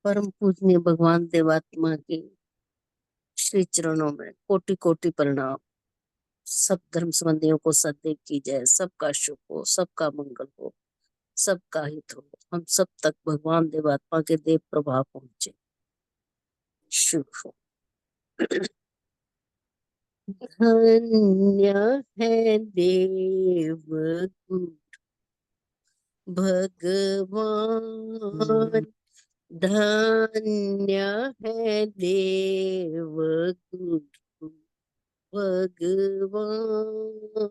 परम पूजनीय भगवान देवात्मा के श्री चरणों में कोटि कोटि प्रणाम। सब धर्म संबंधियों को सदैव की जय। सबका शुभ हो, सबका मंगल हो, सबका हित हो, हम सब तक भगवान देवात्मा के देव प्रभाव पहुंचे, शुभ हो। धन्य है देव गुरु भगवान, धन्य है देव गुरु भगवान।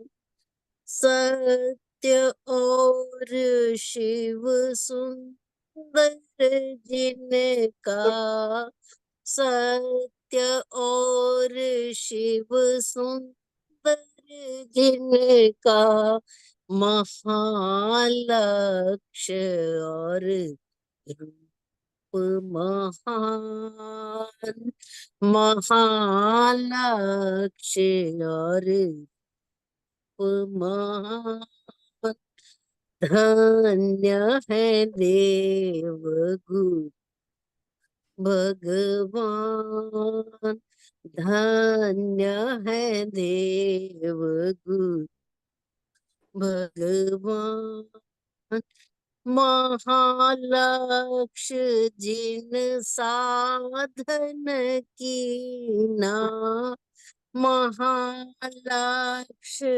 सत्य और शिव सुंदर जिनका, सत्य और शिव सुंदर जिनका, महालक्ष्य और रूप महान, महालक्ष्य और महान। धन्य है देव गुरु भगवान, धन्य है देव गुरु भगवान। महालक्ष्य जिन साधन कीना, महालक्ष्य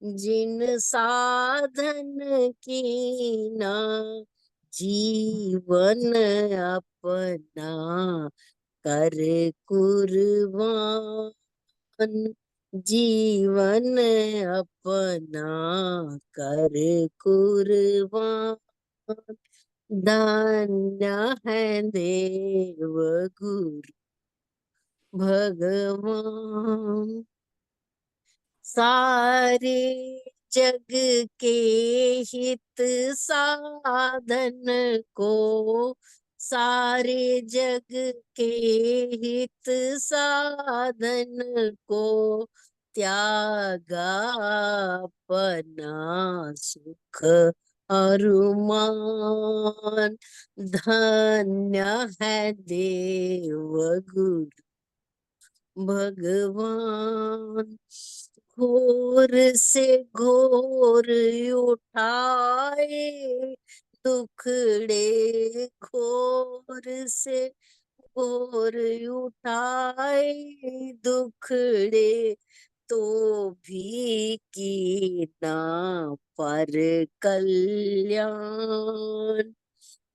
जिन साधन कीना, जीवन अपना कर कुर्बान, जीवन अपना कर कुर्बान। धन्य है देव गुरु भगवान। सारे जग के हित साधन को, सारे जग के हित साधन को, त्यागा अपना सुख अरुमान। धन्य है देव गुरु भगवान। घोर से घोर उठाए दुखड़े, घोर से घोर उठाए दुखड़े, तो भी कीना पर कल्याण।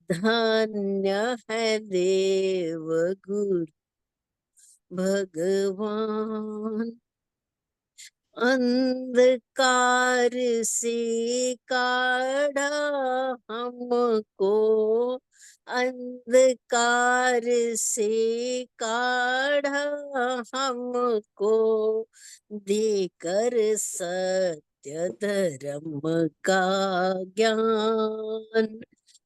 धन्य है देव गुरु भगवान। अंधकार से काढ़ा हमको, अंधकार से काढ़ा हमको, देकर सत्य धर्म का ज्ञान,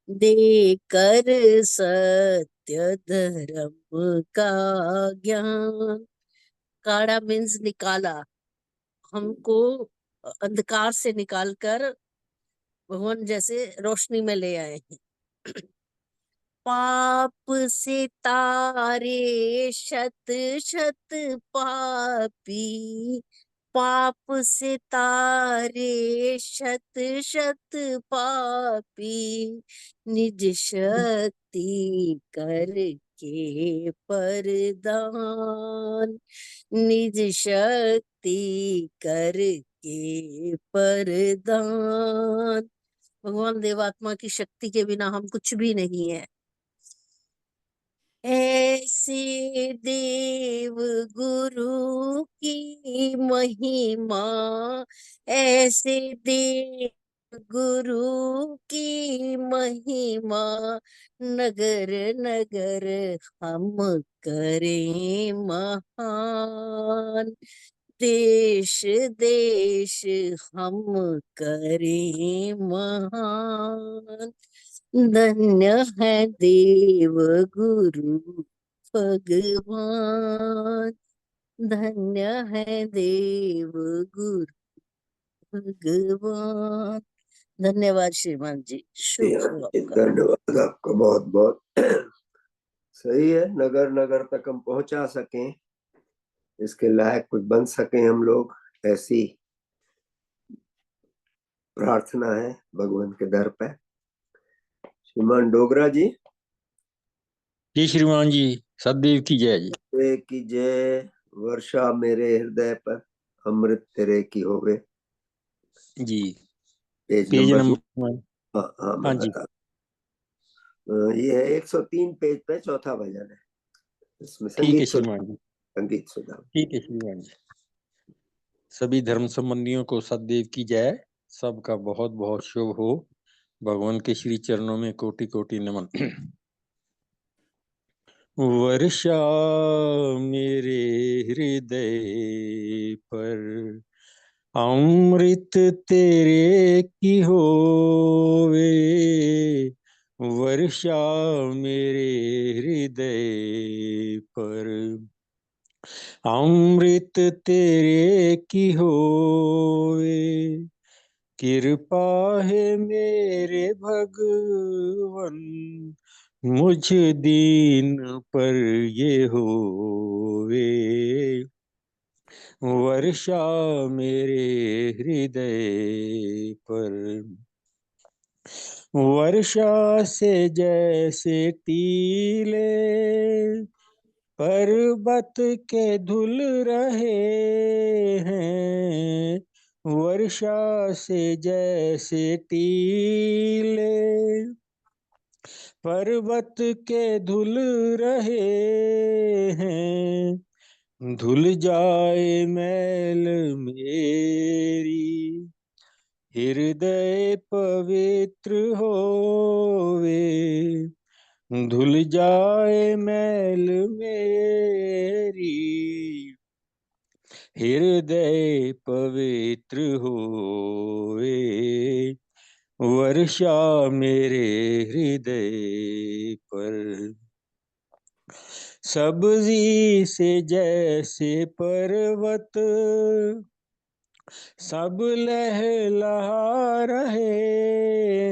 देकर सत्य धर्म का ज्ञान। काढ़ा मीन्स निकाला, हमको अंधकार से निकालकर भगवान जैसे रोशनी में ले आए हैं। पाप से तारे शत शत पापी, पाप से तारे शत शत पापी, निज शक्ति करके परदान, निज शक्ति करके परदान। भगवान देवात्मा की शक्ति के बिना हम कुछ भी नहीं है। ऐसे देव गुरु की महिमा, ऐसे देव गुरु की महिमा, नगर नगर हम करें महान, देश देश हम करें महान। धन्य है देव गुरु भगवान, धन्य है देव गुरु भगवान। धन्यवाद श्रीमान जी, शुभ हो आपका। धन्यवाद आपका बहुत बहुत। सही है, नगर नगर तक हम पहुंचा सकें, इसके लायक कुछ बन सकें हम लोग, ऐसी प्रार्थना है भगवान के दर पे। श्रीमान डोगरा जी, जी श्रीमान जी, सतदेव की जय जी। तेरे की जय। वर्षा मेरे हृदय पर, अमृत तेरे की होवे। जी, पेज पेज नंबर दो। नंबर। हाँ हाँ, मैं हाँ जी, बता। ये है 103 पेज पे, चौथा भजन है। इसमें ठीक है संगीत सुधा। श्रीमान जी। संगीत सुधा। ठीक है श्रीमान जी। सभी धर्म संबंधियों को सतदेव की जय। सबका बहुत बहुत शुभ हो। भगवान के श्री चरणों में कोटि कोटि नमन। वर्षा मेरे हृदय पर, अमृत तेरे की होवे। वर्षा मेरे हृदय पर, अमृत तेरे की होवे। कृपा है मेरे भगवन, मुझ दीन पर ये होवे। वर्षा मेरे हृदय पर, वर्षा से जैसे टीले पर्वत के धुल रहे हैं। वर्षा से जैसे टीले पर्वत के धुल रहे हैं। धुल जाए मैल मेरी, हृदय पवित्र होवे। धुल जाए मैल मेरी, हृदय पवित्र होवे। वर्षा मेरे हृदय पर, सब्जी से जैसे पर्वत सब लहला रहे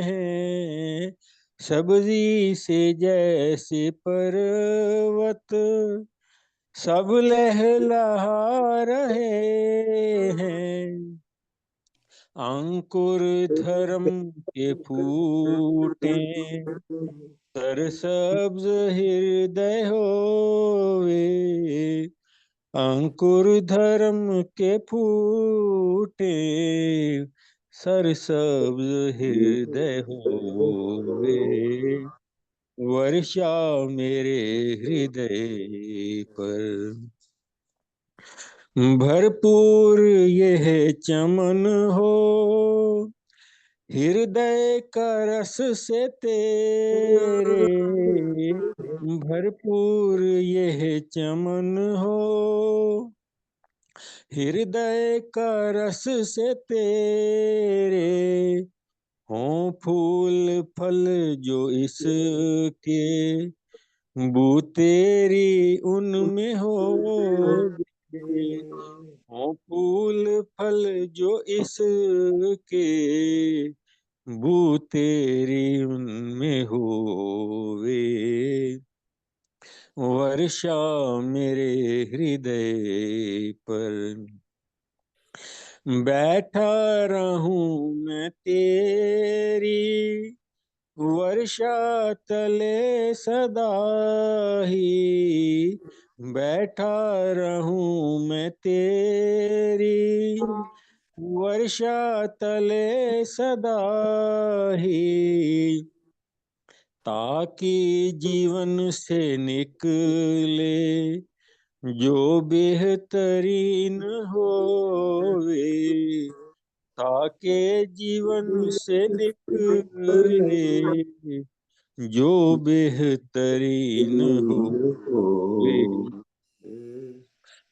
हैं। सब्जी से जैसे पर्वत सब लहला रहे हैं। अंकुर धर्म के फूटे, सरसब्ज हृदय होवे। अंकुर धर्म के फूटे, सरसब्ज हृदय होवे। वर्षा मेरे हृदय पर, भरपूर यह चमन हो हृदय का रस से तेरे। भरपूर यह चमन हो हृदय का रस से तेरे। हों फूल फल जो इसके, बू तेरी उनमें हो। हों फूल फल जो इसके, बू तेरी उनमें होवे। वर्षा मेरे हृदय पर, बैठा रहूं मैं तेरी वर्षा तले सदा ही। बैठा रहूं मैं तेरी वर्षा तले सदा ही। ताकि जीवन से निकले जो बेहतरीन होवे। ताकि जीवन से निकले जो बेहतरीन होवे।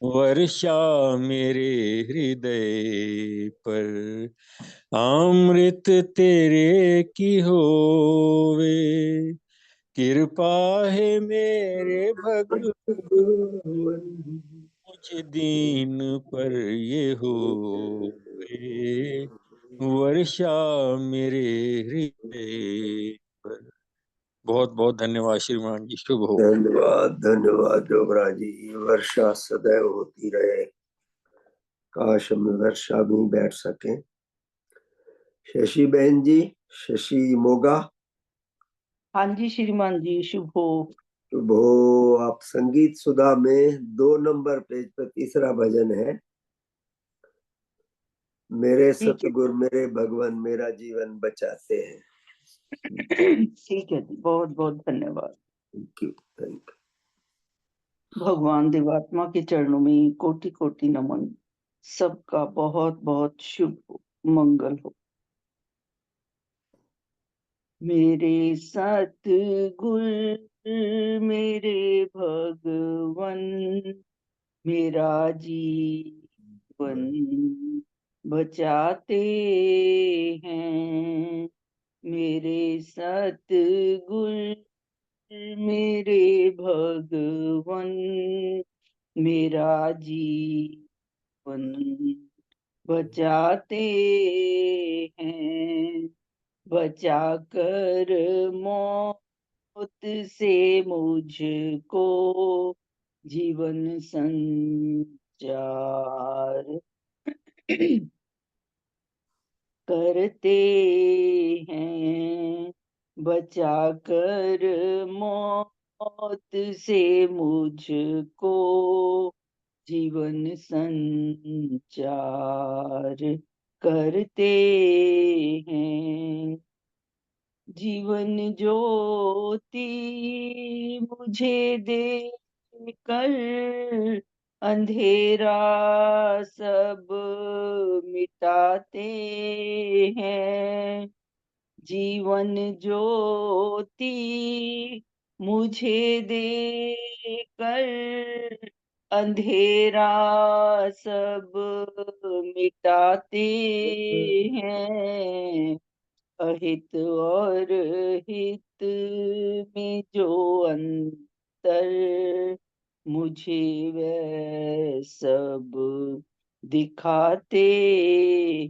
वर्षा मेरे हृदय पर, अमृत तेरे की होवे। कृपा है मेरे भगवान, मुझ दीन पर ये होवे। वर्षा मेरे हृदय पर, बहुत बहुत धन्यवाद श्रीमान जी, शुभ हो। धन्यवाद धन्यवाद जोगराज जी। वर्षा सदैव होती रहे, काश हम वर्षा भी बैठ सके। शशि बहन जी, शशि मोगा, हाँ जी श्रीमान जी, शुभ हो। शुभ हो। आप संगीत सुधा में 2 नंबर पेज पर तीसरा भजन है, मेरे ठीक है सतगुरु मेरे भगवान मेरा जीवन बचाते हैं। ठीक है जी, बहुत बहुत धन्यवाद। थैंक यू, थैंक भगवान देवात्मा के चरणों में कोटि कोटि नमन। सबका बहुत बहुत शुभ हो, मंगल हो। मेरे सतगुर मेरे भगवन मेरा जीवन बचाते हैं। मेरे सतगुर मेरे भगवन मेरा जीवन बचाते हैं। बचा कर मौत से मुझको जीवन संचार करते हैं। बचा कर मौत से मुझको जीवन संचार करते हैं। जीवन ज्योति मुझे देकर अंधेरा सब मिटाते हैं। जीवन ज्योति मुझे देकर अंधेरा सब मिटाते हैं। अहित और हित में जो अंतर मुझे वह सब दिखाते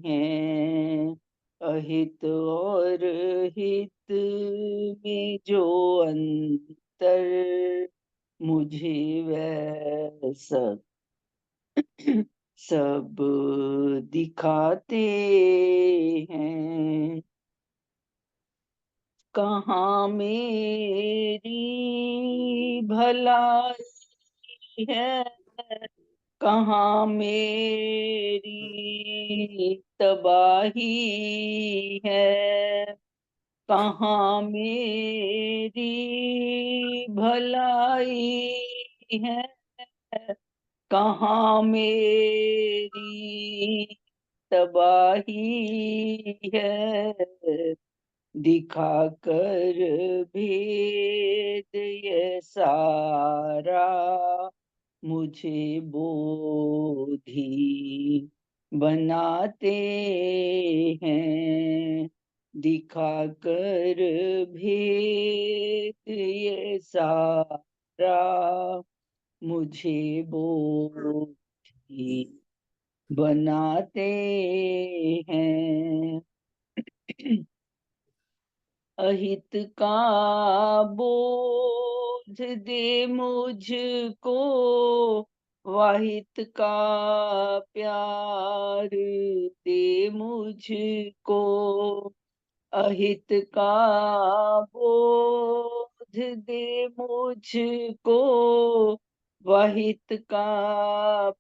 हैं। अहित और हित में जो अंतर मुझे वह सब दिखाते हैं। कहाँ मेरी भलाई है, कहाँ मेरी तबाही है। कहाँ मेरी भलाई है, कहाँ मेरी तबाही है। दिखा कर भेद ये सारा मुझे बोधी बनाते हैं। दिखा कर भेद ये सारा मुझे बोधी बनाते हैं। अहित का बोझ दे मुझको, वाहित का प्यार दे मुझको। अहित का बोझ दे मुझको, वाहित का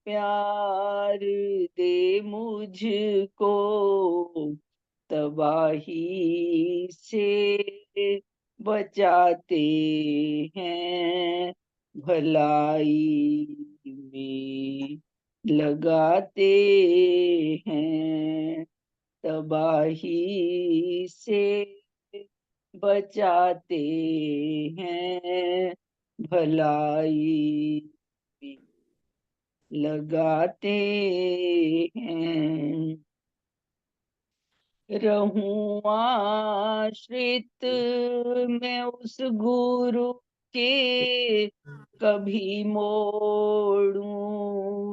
प्यार दे मुझको। तबाही से बचाते हैं, भलाई में लगाते हैं। तबाही से बचाते हैं, भलाई में लगाते हैं। रहूं आश्रित मैं उस गुरु के, कभी मोड़ूं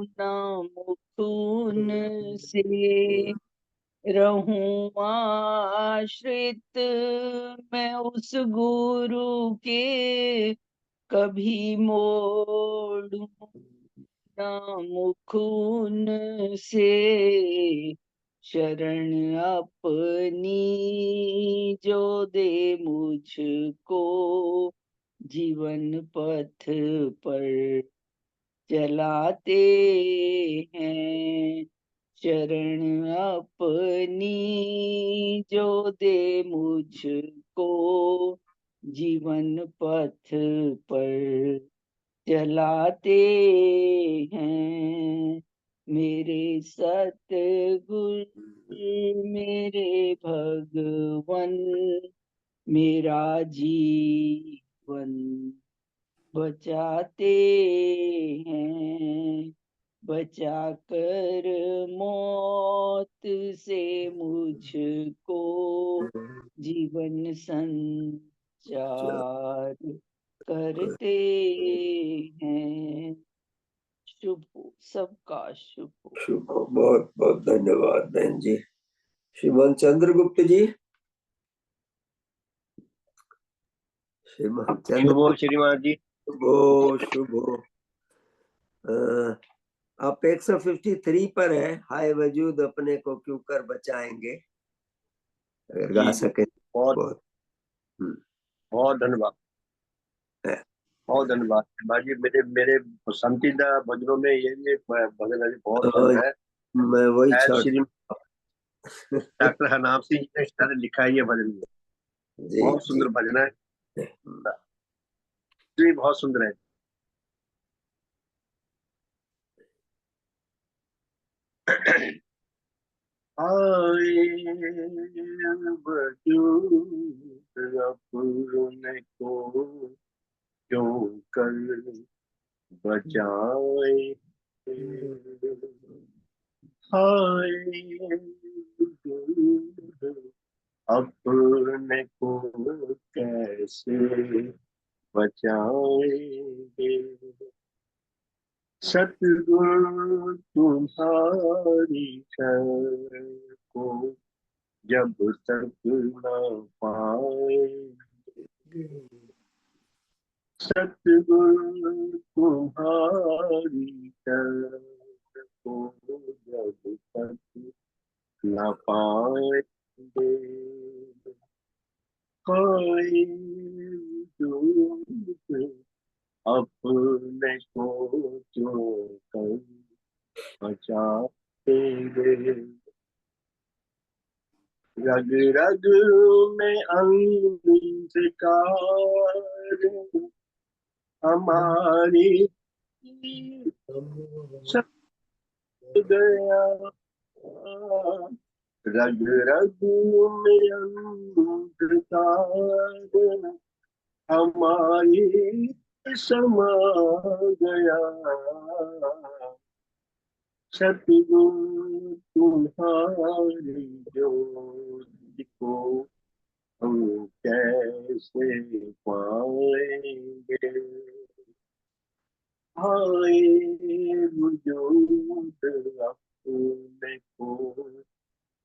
ना मुख उनसे। रहूं आश्रित मैं उस गुरु के, कभी मोड़ूं ना मुख उनसे। शरण अपनी जो दे मुझको, जीवन पथ पर चलाते हैं। शरण अपनी जो दे मुझको, जीवन पथ पर चलाते हैं। मेरे सतगुरु मेरे भगवन, मेरा जीवन बचाते हैं। बचा कर मौत से मुझको, जीवन संचार करते हैं। शुभ हो, सबका शुभ हो। शुभ हो। बहुत बहुत धन्यवाद बहन जी। श्रीमान चंद्रगुप्त जी। श्रीमान शुभ हो श्रीमान जी। शुभ हो। आप 153 पर है, हाय वजूद अपने को क्यों कर बचाएंगे, अगर गा सके। बहुत बहुत बहुत धन्यवाद, बहुत धन्यवाद बाजी। मेरे मेरे पसंदीदा भजनों में ये भजन अभी बहुत पसंद है। मैं वही शायद छोड़ श्री डॉक्टर हरनाम सिंह जी ने इस तरह लिखा है ये भजन, जी बहुत जी। सुंदर भजन है जी, बहुत सुंदर है। अपने को क्यों कर बचाए, हाय अपने को कैसे बचाएंगे। सतगुरु तुम्हारी शरण को जब तक न पाएंगे, सतगुरु तुम्हारी शरण को जब तक न पाएंगे, कोई दूर अपने को जो कर बचाएंगे। रग रग में अंधकार हमारी सब गया, रग रग में अंधकार हमारी समा गया। सतगुरु तुम्हारी ज्योति को हम कैसे पाएंगे, हाय वजूद अपने को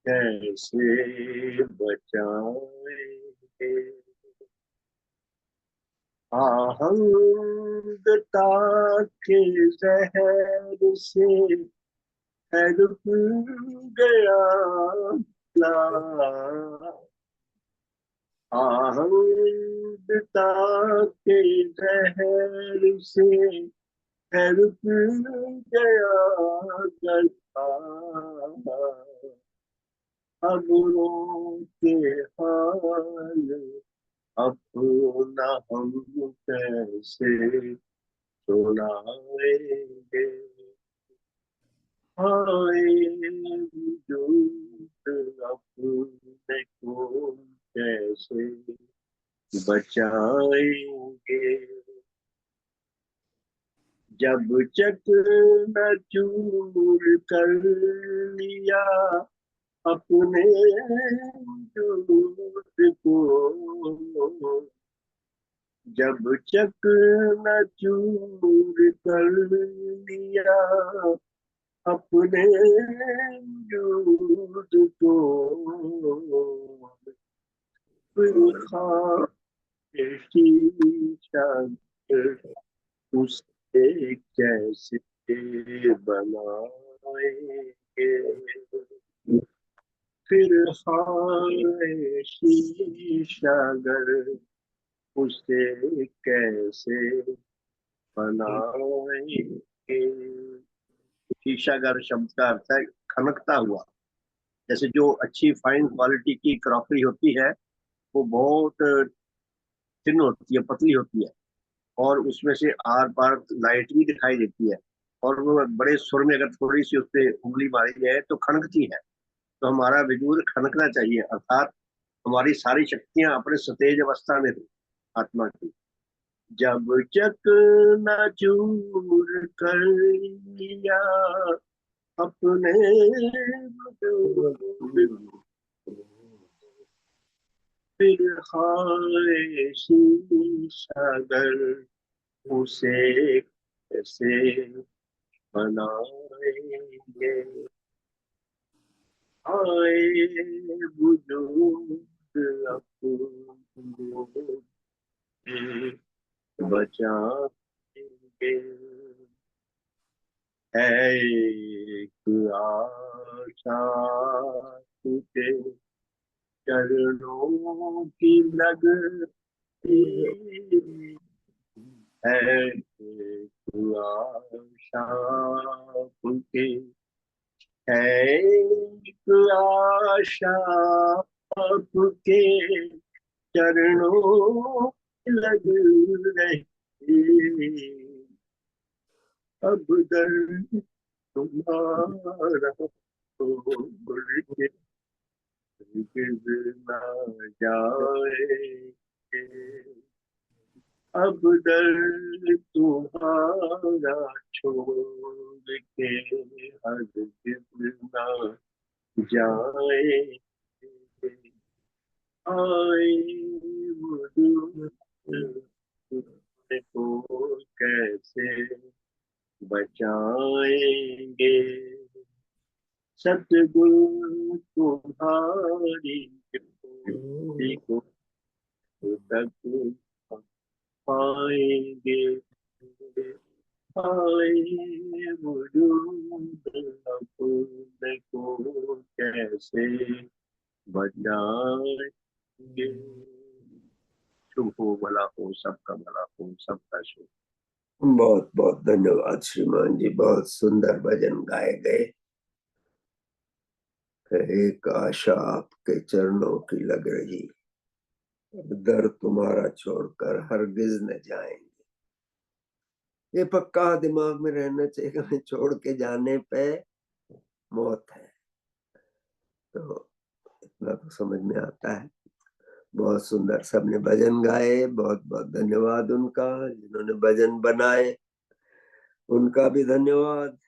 कैसे बचाएंगे। आहंगता के जहर से है रुक गया आहंगता के जहर से है रुक गया गला। अब के हाल अपना हम कैसे सुनाएंगे, हाय वजूद अपने को कैसे बचाएंगे। जब चकना चूर कर लिया अपने वजूद को, जब चकना चूर कर लिया अपने वजूद को फिर शीशा उसे कैसे बनाएंगे, फिर हाय शीशागर उसे कैसे बनाएंगे। शीशागर शब्द का अर्थ है खनकता हुआ। जैसे जो अच्छी फाइन क्वालिटी की क्रॉकरी होती है वो बहुत थिन होती है, पतली होती है, और उसमें से आर पार लाइट भी दिखाई देती है, और वो बड़े सुर में अगर थोड़ी सी उस पर उंगली मारी जाए तो खनकती है। तो हमारा वजूद खनकना चाहिए, अर्थात हमारी सारी शक्तियां अपने सतेज अवस्था में हो आत्मा की। जब तक न चूर कर लिया अपने वजूद को, फिर हाय शीशागर उसे कैसे बनाएंगे। हाय वजूद अपने बचाएंगे। है एक आशा तुझे चरणों की लगती है, एक आशा तुझे, है एक आशा आपके चरणों की लग रही। अब दर्द तुम्हारा तो मुझे ना जाएंगे। अब दर्द तुम्हारा छोड़ के हरगिज ना जाएंगे। आए वो दूर को कैसे बचाएंगे। सतगुरु तुम्हारी ज्योति को तक पाएंगे। आए वजूद अपने को कैसे बचाएंगे। शुभ हो, भला हो, सबका भला हो, सबका शुभ। बहुत बहुत धन्यवाद श्रीमान जी, बहुत सुंदर भजन गाए गए। एक आशा आपके चरणों की लग रही, अब दर तुम्हारा छोड़कर हरगिज न जाएंगे। ये पक्का दिमाग में रहना चाहिए, हमें छोड़ के जाने पे मौत है। तो इतना तो समझ में आता है। बहुत सुंदर सबने भजन गाए, बहुत बहुत धन्यवाद उनका। जिन्होंने भजन बनाए उनका भी धन्यवाद,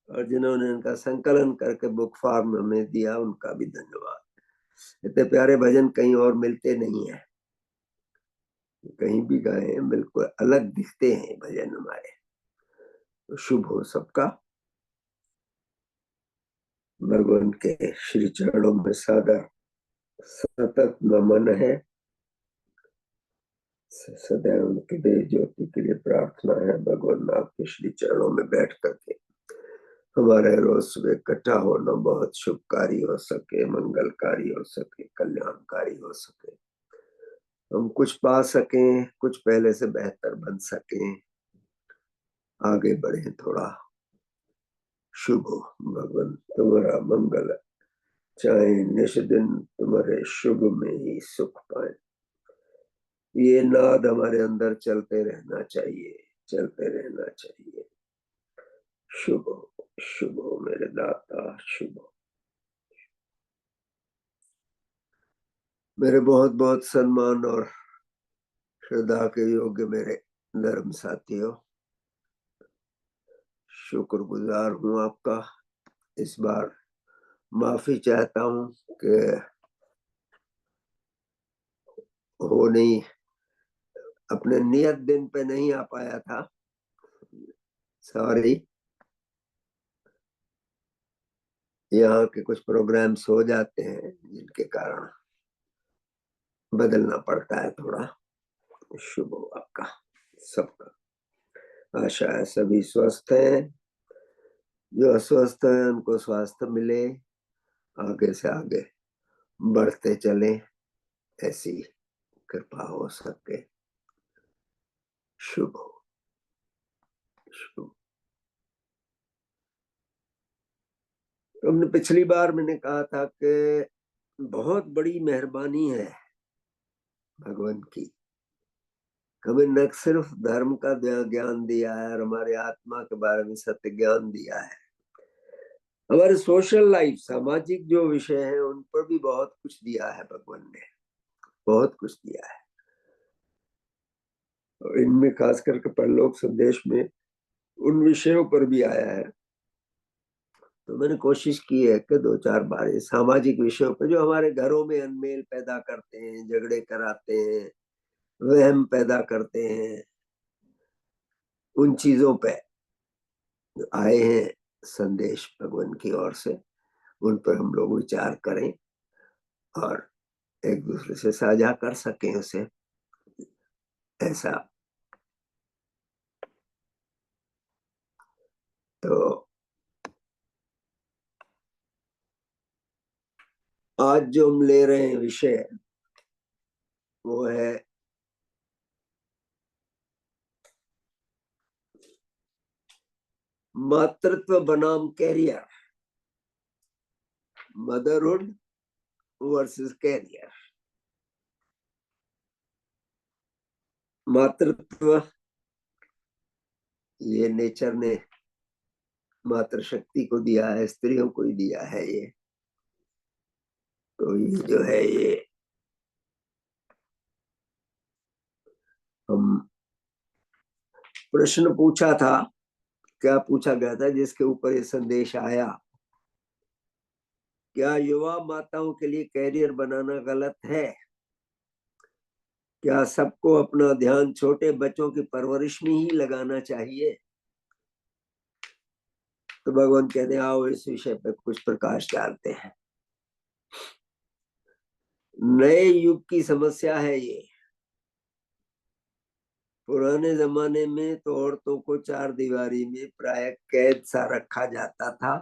और जिन्होंने इनका संकलन करके बुक फॉर्म में दिया उनका भी धन्यवाद। इतने प्यारे भजन कहीं और मिलते नहीं है, कहीं भी गाए बिल्कुल अलग दिखते हैं भजन हमारे। तो शुभ हो सबका। भगवान के श्री चरणों में सादर सतत नमन है। सदैव उनके लिए ज्योति के लिए प्रार्थना है। भगवान आपके श्री चरणों में बैठ करके हमारे रोज सुबह इकट्ठा होना बहुत शुभकारी हो सके, मंगलकारी हो सके, कल्याणकारी हो सके। हम कुछ पा सकें, कुछ पहले से बेहतर बन सकें, आगे बढ़े थोड़ा। शुभ हो। भगवान तुम्हारा मंगल चाहे निश दिन तुम्हारे शुभ में ही सुख पाए। ये नाद हमारे अंदर चलते रहना चाहिए, चलते रहना चाहिए। शुभ हो, शुभ हो मेरे दाता, शुभ हो। मेरे बहुत बहुत सम्मान और श्रद्धा के योग्य मेरे धर्म साथियों, शुक्रगुजार हूं आपका। इस बार माफी चाहता हूं कि हो नहीं, अपने नियत दिन पे नहीं आ पाया था। सॉरी। यहाँ के कुछ प्रोग्राम्स हो जाते हैं जिनके कारण बदलना पड़ता है थोड़ा। शुभ हो आपका सबका। आशा है सभी स्वस्थ हैं, जो अस्वस्थ हैं उनको स्वास्थ्य मिले, आगे से आगे बढ़ते चले, ऐसी कृपा हो सके। शुभ हो। शुभ। हमने पिछली बार मैंने कहा था कि बहुत बड़ी मेहरबानी है भगवान की, हमें न सिर्फ धर्म का ज्ञान दिया है और हमारे आत्मा के बारे में सत्य ज्ञान दिया है, हमारे सोशल लाइफ, सामाजिक जो विषय है उन पर भी बहुत कुछ दिया है भगवान ने, बहुत कुछ दिया है। और इनमें खास करके परलोक संदेश में उन विषयों पर भी आया है। तो मैंने कोशिश की है कि 2-4 बार ये सामाजिक विषयों पर जो हमारे घरों में अनमेल पैदा करते हैं, झगड़े कराते हैं, वहम पैदा करते हैं, उन चीजों पे आए हैं संदेश भगवान की ओर से, उन पर हम लोग विचार करें और एक दूसरे से साझा कर सकें उसे, ऐसा। तो आज जो हम ले रहे हैं विषय वो है मातृत्व बनाम कैरियर, मदरहुड वर्सेस कैरियर। मातृत्व ये नेचर ने मातृशक्ति को दिया है, स्त्रियों को ही दिया है ये। तो ये जो है ये हम प्रश्न पूछा था, क्या पूछा गया था जिसके ऊपर ये संदेश आया, क्या युवा माताओं के लिए कैरियर बनाना गलत है? क्या सबको अपना ध्यान छोटे बच्चों की परवरिश में ही लगाना चाहिए? तो भगवान कहते हैं आओ इस विषय पर कुछ प्रकाश डालते हैं। नए युग की समस्या है ये। पुराने जमाने में तो औरतों को 4 दीवारी में प्राय कैद सा रखा जाता था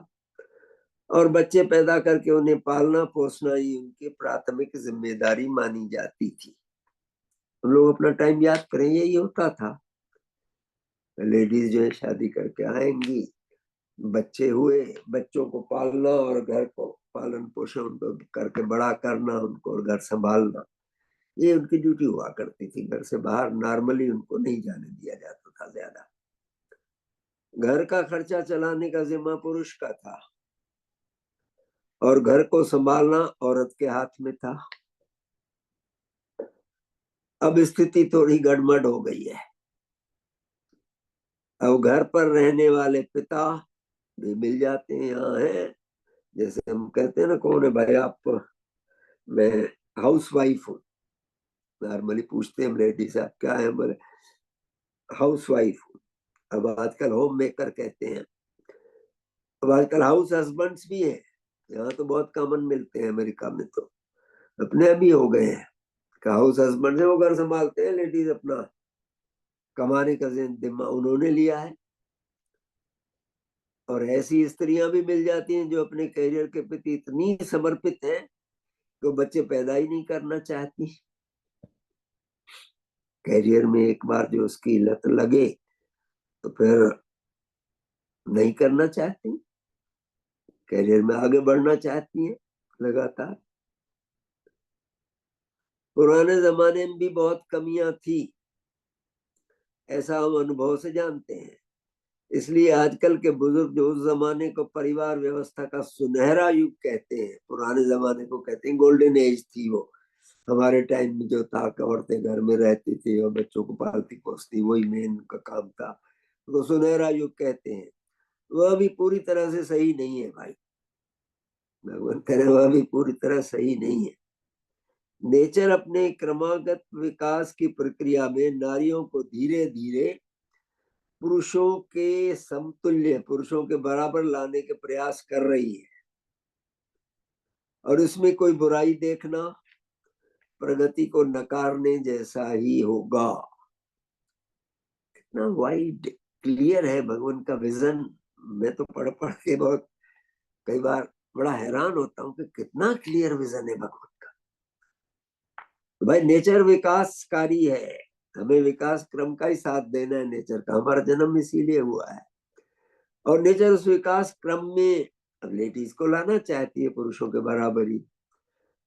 और बच्चे पैदा करके उन्हें पालना पोसना ही उनकी प्राथमिक जिम्मेदारी मानी जाती थी। हम लोग अपना टाइम याद करें, यही होता था। लेडीज जो है शादी करके आएंगी, बच्चे हुए, बच्चों को पालना और घर को पालन पोषण उनको करके बड़ा करना, उनको और घर संभालना, ये उनकी ड्यूटी हुआ करती थी। घर से बाहर नॉर्मली उनको नहीं जाने दिया जाता था ज्यादा। घर का खर्चा चलाने का जिम्मा पुरुष का था और घर को संभालना औरत के हाथ में था। अब स्थिति थोड़ी गड़बड़ हो गई है। अब घर पर रहने वाले पिता भी मिल जाते हैं, यहाँ है, जैसे हम कहते हैं ना, कौन है भाई आप? मैं हाउस वाइफ हूँ। नॉर्मली पूछते हैं लेडीज आप क्या है, बोले हाउस वाइफ हूँ। अब आजकल होम मेकर कहते हैं। अब आजकल हाउस हस्बैंड्स भी है, यहाँ तो बहुत कॉमन मिलते हैं, अमेरिका में तो अपने भी हो गए हैं। हाउस हस्बैंड है, वो घर संभालते हैं, लेडीज अपना कमाने का जिम्मा उन्होंने लिया है। और ऐसी स्त्रियां भी मिल जाती हैं जो अपने करियर के प्रति इतनी समर्पित हैं कि बच्चे पैदा ही नहीं करना चाहती। करियर में एक बार जो उसकी लत लगे तो फिर नहीं करना चाहती, करियर में आगे बढ़ना चाहती है लगातार। पुराने जमाने में भी बहुत कमियां थी, ऐसा हम अनुभव से जानते हैं। इसलिए आजकल के बुजुर्ग जो उस जमाने को परिवार व्यवस्था का सुनहरा युग कहते हैं, पुराने जमाने को कहते हैं गोल्डन एज थी वो। हमारे टाइम में जो था कि औरतें घर में रहती थी और बच्चों को पालती पोसती, वही मेन का काम था, तो सुनहरा युग कहते हैं। वह भी पूरी तरह से सही नहीं है भाई, भगवान करे वह भी पूरी तरह सही नहीं है। नेचर अपने क्रमागत विकास की प्रक्रिया में नारियों को धीरे धीरे पुरुषों के समतुल्य, पुरुषों के बराबर लाने के प्रयास कर रही है। और उसमें कोई बुराई देखना प्रगति को नकारने जैसा ही होगा। कितना वाइड क्लियर है भगवान का विजन। मैं तो पढ़ पढ़ के बहुत कई बार बड़ा हैरान होता हूँ कि कितना क्लियर विजन है भगवान का। तो भाई नेचर विकासकारी है, हमें विकास क्रम का ही साथ देना है। नेचर का हमारा जन्म इसीलिए हुआ है, और नेचर उस विकास क्रम में अब लेडीज को लाना चाहती है पुरुषों के बराबरी,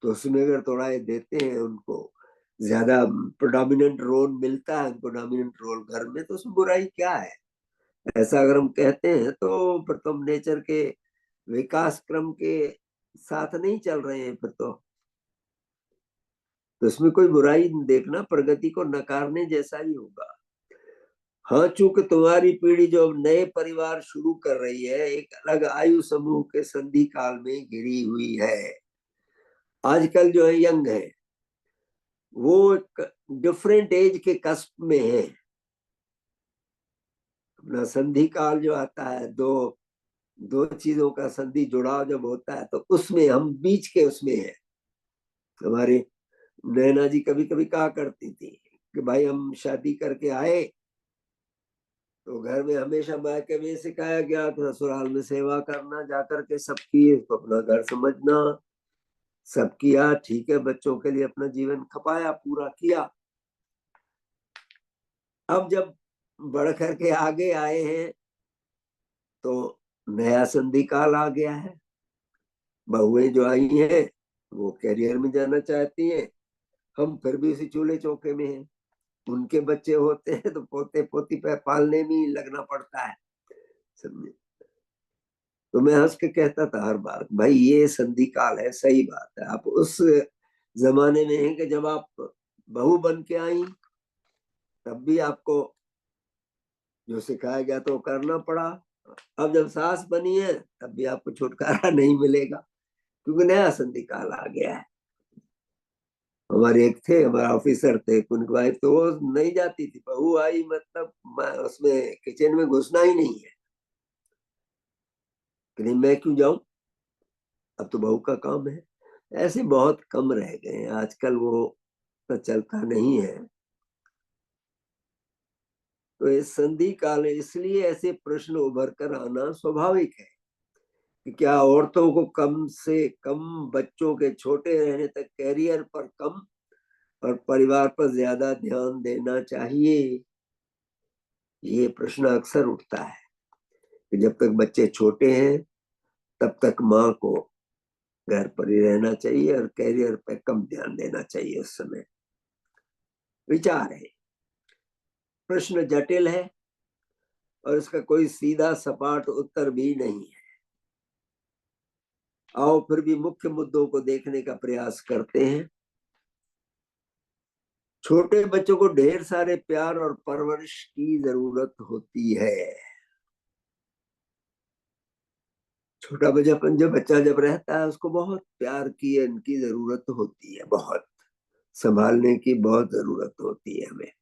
तो उसमें अगर थोड़ा ये देते हैं उनको ज्यादा प्रोडोमिनेंट रोल मिलता है, उनको डोमिनेंट रोल घर में, तो उसमें बुराई क्या है? ऐसा अगर हम कहते हैं तो फिर तो हम नेचर के विकास क्रम के साथ नहीं चल रहे हैं फिर तो इसमें कोई बुराई देखना प्रगति को नकारने जैसा ही होगा। हाँ, चूंकि तुम्हारी पीढ़ी जो नए परिवार शुरू कर रही है एक अलग आयु समूह के संधि काल में घिरी हुई है। आजकल जो है यंग है, वो एक डिफरेंट एज के कस्प में है। अपना संधि काल जो आता है, दो चीजों का संधि जुड़ाव जब होता है तो उसमें हम बीच के उसमें है। हमारे नैना जी कभी कभी कहा करती थी कि भाई हम शादी करके आए तो घर में हमेशा मायके में सिखाया गया कि ससुराल में सेवा करना, जाकर के सबकी, अपना घर समझना, सब किया, ठीक है, बच्चों के लिए अपना जीवन खपाया, पूरा किया। अब जब बढ़ करके आगे आए हैं तो नया संधि काल आ गया है। बहुएं जो आई हैं वो कैरियर में जाना चाहती हैं, हम फिर भी उसी चूल्हे चौके में हैं। उनके बच्चे होते हैं तो पोते पोती पे पालने में ही लगना पड़ता है, समझे। तो मैं हंस के कहता था हर बार, भाई ये संधि काल है, सही बात है। आप उस जमाने में हैं कि जब आप बहू बन के आई तब भी आपको जो सिखाया गया तो करना पड़ा। अब जब सास बनी है तब भी आपको छुटकारा नहीं मिलेगा, क्योंकि नया संधि काल आ गया है। हमारे एक थे, हमारे ऑफिसर थे, उनकी वाइफ तो वो नहीं जाती थी, बहू आई मतलब उसमें किचन में घुसना ही नहीं है। कि मैं क्यों जाऊं, अब तो बहू का काम है। ऐसे बहुत कम रह गए हैं आजकल, वो तो चलता नहीं है। तो ये संधि काल है, इसलिए ऐसे प्रश्न उभर कर आना स्वाभाविक है कि क्या औरतों को कम से कम बच्चों के छोटे रहने तक कैरियर पर कम और परिवार पर ज्यादा ध्यान देना चाहिए। ये प्रश्न अक्सर उठता है कि जब तक बच्चे छोटे हैं तब तक माँ को घर पर ही रहना चाहिए और कैरियर पर कम ध्यान देना चाहिए। उस समय विचार है, प्रश्न जटिल है और इसका कोई सीधा सपाट उत्तर भी नहीं है। आओ फिर भी मुख्य मुद्दों को देखने का प्रयास करते हैं। छोटे बच्चों को ढेर सारे प्यार और परवरिश की जरूरत होती है। छोटा बच्चा जब रहता है उसको बहुत प्यार की इनकी जरूरत होती है, बहुत संभालने की बहुत जरूरत होती है हमें।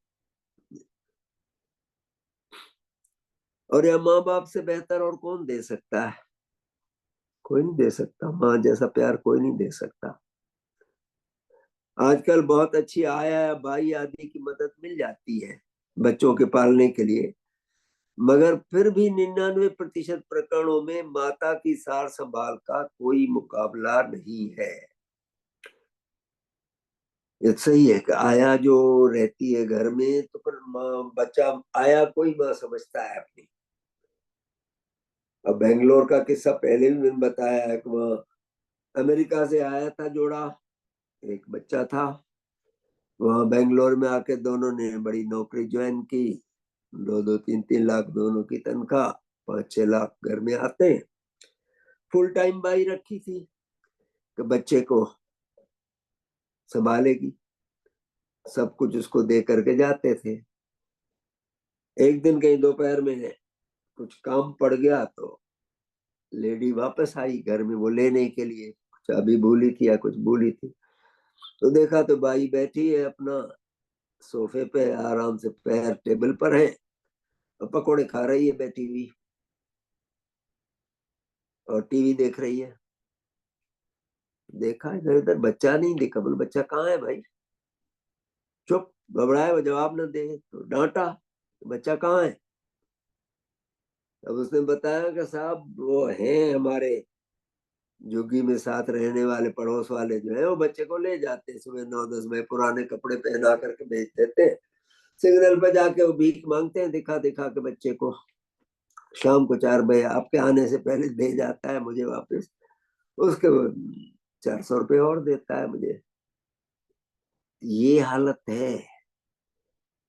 और यह माँ बाप से बेहतर और कौन दे सकता है? कोई नहीं दे सकता, माँ जैसा प्यार कोई नहीं दे सकता। आजकल बहुत अच्छी आया बाई आदि की मदद मिल जाती है बच्चों के पालने के लिए, मगर फिर भी 99% प्रकरणों में माता की सार संभाल का कोई मुकाबला नहीं है। ये सही है कि आया जो रहती है घर में तो फिर बच्चा आया कोई माँ समझता है अपनी। अब बेंगलोर का किस्सा पहले भी मैंने बताया है कि वहाँ अमेरिका से आया था जोड़ा, एक बच्चा था, वहां बेंगलोर में आके दोनों ने बड़ी नौकरी ज्वाइन की, 2-3 लाख दोनों की तनख्वाह, 5-6 लाख घर में आते। फुल टाइम बाई रखी थी कि बच्चे को संभालेगी, सब कुछ उसको दे करके जाते थे। एक दिन कहीं दोपहर में कुछ काम पड़ गया तो लेडी वापस आई घर में वो लेने के लिए, कुछ अभी भूली थी या कुछ भूली थी, तो देखा तो बाई बैठी है अपना सोफे पे, आराम से पैर टेबल पर है और पकोड़े खा रही है बैठी हुई और टीवी देख रही है। देखा इधर उधर, बच्चा नहीं दिखा। बोले बच्चा कहाँ है भाई? चुप, घबराए, वो जवाब न दे तो डांटा, बच्चा कहाँ है? अब उसने बताया कि साहब वो हैं हमारे जुग्गी में साथ रहने वाले पड़ोस वाले जो है, वो बच्चे को ले जाते हैं सुबह 9-10 बजे, पुराने कपड़े पहना करके भेज देते हैं। सिग्नल पे जाके वो भीख मांगते हैं, दिखा दिखा के बच्चे को। शाम को 4 बजे आपके आने से पहले दे जाता है मुझे वापस। उसके 400 रुपये और देता है मुझे। ये हालत है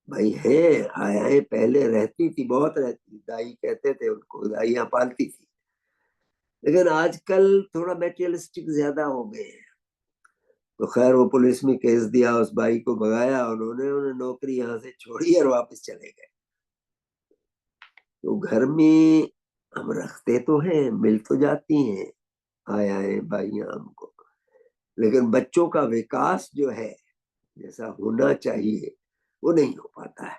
भाई। है आयाएं पहले रहती थी, बहुत रहती, दाई कहते थे उनको, दाइयां पालती थी। लेकिन आजकल थोड़ा मेटेरियलिस्टिक ज्यादा हो गए हैं। तो खैर वो पुलिस में केस दिया, उस बाई को भगाया उन्होंने, उन्हें नौकरी यहाँ से छोड़ी और वापस चले गए। तो घर में हम रखते तो हैं, मिल तो जाती हैं आयाएं बाइयां हमको, लेकिन बच्चों का विकास जो है जैसा होना चाहिए वो नहीं हो पाता है।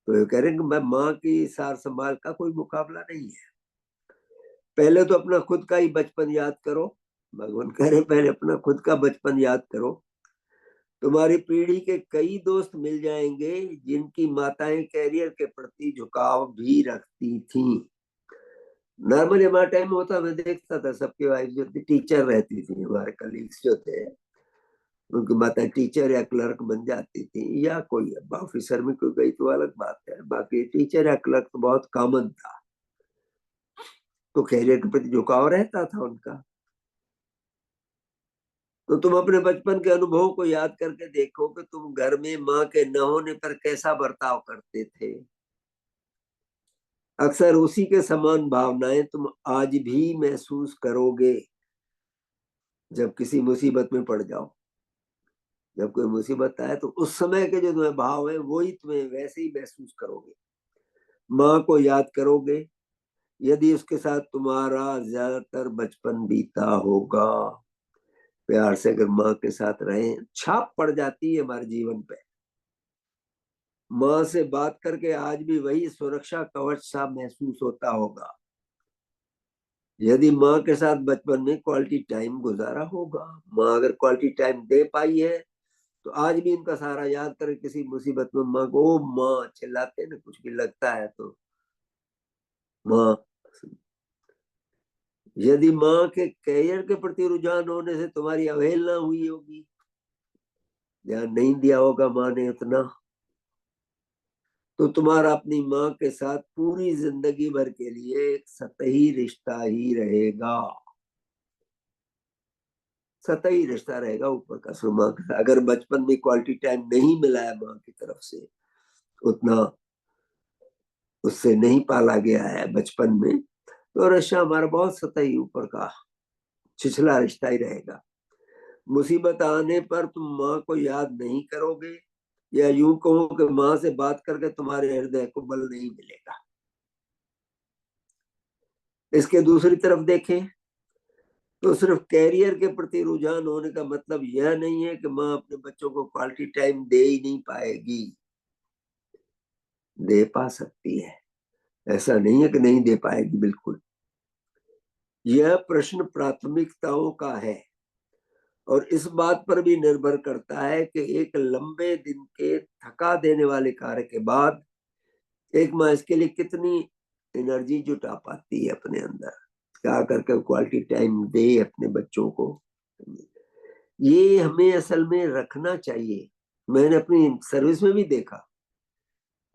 तो ये कह रहे हैं कि मैं माँ की सार संभाल का कोई मुकाबला नहीं है। पहले तो अपना खुद का ही बचपन याद करो। भगवान कह रहे पहले अपना खुद का बचपन याद करो। तुम्हारी पीढ़ी के कई दोस्त मिल जाएंगे जिनकी माताएं कैरियर के प्रति झुकाव भी रखती थीं। नॉर्मली हमारे टाइम में होता, मैं देखता था सबकी वाइफ जो थी टीचर रहती थी, हमारे कलीग्स जो थे उनकी माता टीचर या क्लर्क बन जाती थी, या कोई ऑफिसर में कोई गई तो अलग बात है, बाकी टीचर या क्लर्क तो बहुत कॉमन था। तो कैरियर के प्रति झुकाव रहता था उनका। तो तुम अपने बचपन के अनुभवों को याद करके देखो कि तुम घर में माँ के न होने पर कैसा बर्ताव करते थे। अक्सर उसी के समान भावनाएं तुम आज भी महसूस करोगे जब किसी मुसीबत में पड़ जाओ। जब कोई मुसीबत आए तो उस समय के जो तुम्हें भाव है वही तुम्हें वैसे ही महसूस करोगे। माँ को याद करोगे यदि उसके साथ तुम्हारा ज्यादातर बचपन बीता होगा। प्यार से अगर माँ के साथ रहे, छाप पड़ जाती है हमारे जीवन पे। माँ से बात करके आज भी वही सुरक्षा कवच सा महसूस होता होगा यदि माँ के साथ बचपन में क्वालिटी टाइम गुजारा होगा। माँ अगर क्वालिटी टाइम दे पाई है तो आज भी इनका सहारा याद करे किसी मुसीबत में माँ को, ओ माँ चिल्लाते ना, कुछ भी लगता है तो माँ। यदि माँ के कैरियर के प्रति रुझान होने से तुम्हारी अवहेलना हुई होगी, ध्यान नहीं दिया होगा माँ ने उतना, तो तुम्हारा अपनी माँ के साथ पूरी जिंदगी भर के लिए एक सतही रिश्ता ही रहेगा। सतही रिश्ता रहेगा ऊपर का माँ के साथ। अगर बचपन में क्वालिटी टाइम नहीं मिला है माँ की तरफ से, उतना उससे नहीं पाला गया है बचपन में, तो रिश्ता हमारा बहुत सतही ऊपर का छिछला रिश्ता ही रहेगा। मुसीबत आने पर तुम माँ को याद नहीं करोगे, या यूं कहो कि माँ से बात करके तुम्हारे हृदय को बल नहीं मिलेगा। इसके दूसरी तरफ देखें तो सिर्फ कैरियर के प्रति रुझान होने का मतलब यह नहीं है कि माँ अपने बच्चों को क्वालिटी टाइम दे ही नहीं पाएगी। दे पा सकती है, ऐसा नहीं है कि नहीं दे पाएगी, बिल्कुल। यह प्रश्न प्राथमिकताओं का है और इस बात पर भी निर्भर करता है कि एक लंबे दिन के थका देने वाले कार्य के बाद एक माँ इसके लिए कितनी एनर्जी जुटा पाती है अपने अंदर, क्या करके क्वालिटी टाइम दे अपने बच्चों को। ये हमें असल में रखना चाहिए। मैंने अपनी सर्विस में भी देखा,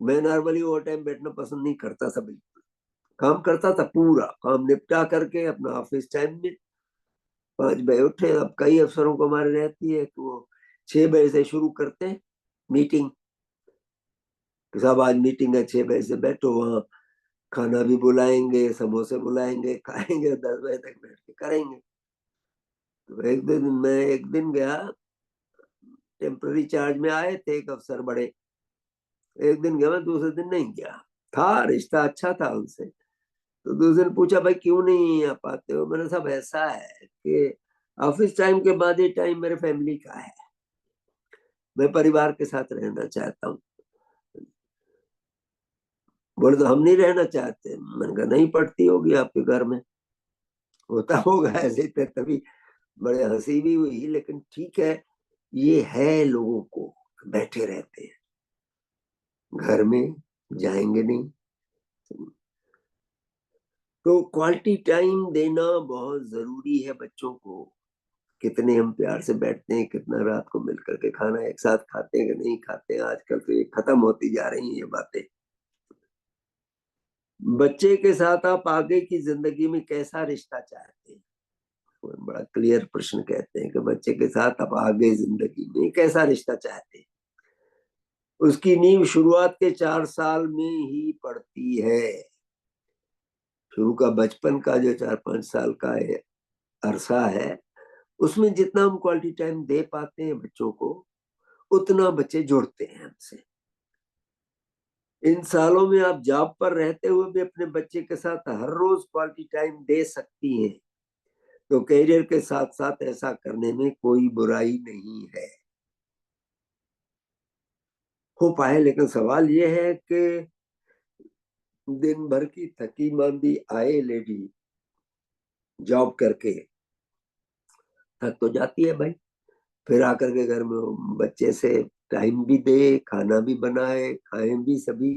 मैं नॉर्मली ओवर टाइम बैठना पसंद नहीं करता था, बिल्कुल काम करता था, पूरा काम निपटा करके अपना ऑफिस टाइम में 5 बजे उठे। अब कई अफसरों को हमारे रहती है कि वो 6 बजे से शुरू करते हैं मीटिंग, साहब आज मीटिंग है 6 बजे से बैठो, वहाँ खाना भी बुलाएंगे, समोसे बुलाएंगे, खाएंगे, 10 बजे तक बैठ के करेंगे। तो एक दिन गया, टेम्पररी चार्ज में आए थे एक अफसर बड़े, एक दिन गया, मैं दूसरे दिन नहीं गया। था रिश्ता अच्छा था उनसे, तो दूसरे ने पूछा भाई क्यों नहीं आ पाते हो? मैंने सब ऐसा है कि ऑफिस टाइम के बाद ये टाइम मेरे फैमिली का है, मैं परिवार के साथ रहना चाहता हूँ। बोले तो हम नहीं रहना चाहते। मैंने कहा नहीं पड़ती होगी आपके घर में, होता होगा ऐसे तभी बड़े हंसी भी हुई, लेकिन ठीक है, ये है लोगों को बैठे रहते हैं घर में, जाएंगे नहीं। तो क्वालिटी टाइम देना बहुत जरूरी है बच्चों को। कितने हम प्यार से बैठते हैं, कितना रात को मिलकर के खाना एक साथ खाते हैं कि नहीं खाते हैं, आजकल तो ये खत्म होती जा रही हैं ये बातें। बच्चे के साथ आप आगे की जिंदगी में कैसा रिश्ता चाहते हैं? बड़ा क्लियर प्रश्न कहते हैं कि बच्चे के साथ आप आगे जिंदगी में कैसा रिश्ता चाहते हैं। उसकी नींव शुरुआत के 4 साल में ही पड़ती है। शुरू का बचपन का जो 4-5 साल का है अरसा है, उसमें जितना हम क्वालिटी टाइम दे पाते हैं बच्चों को, उतना बच्चे जुड़ते हैं हमसे। इन सालों में आप जॉब पर रहते हुए भी अपने बच्चे के साथ हर रोज क्वालिटी टाइम दे सकती हैं, तो करियर के साथ साथ ऐसा करने में कोई बुराई नहीं है। हो पाए, लेकिन सवाल यह है कि दिन भर की थकी मांदी आए लेडी जॉब करके, थक तो जाती है भाई, फिर आकर के घर में बच्चे से टाइम भी दे, खाना भी बनाए, खाएं भी सभी,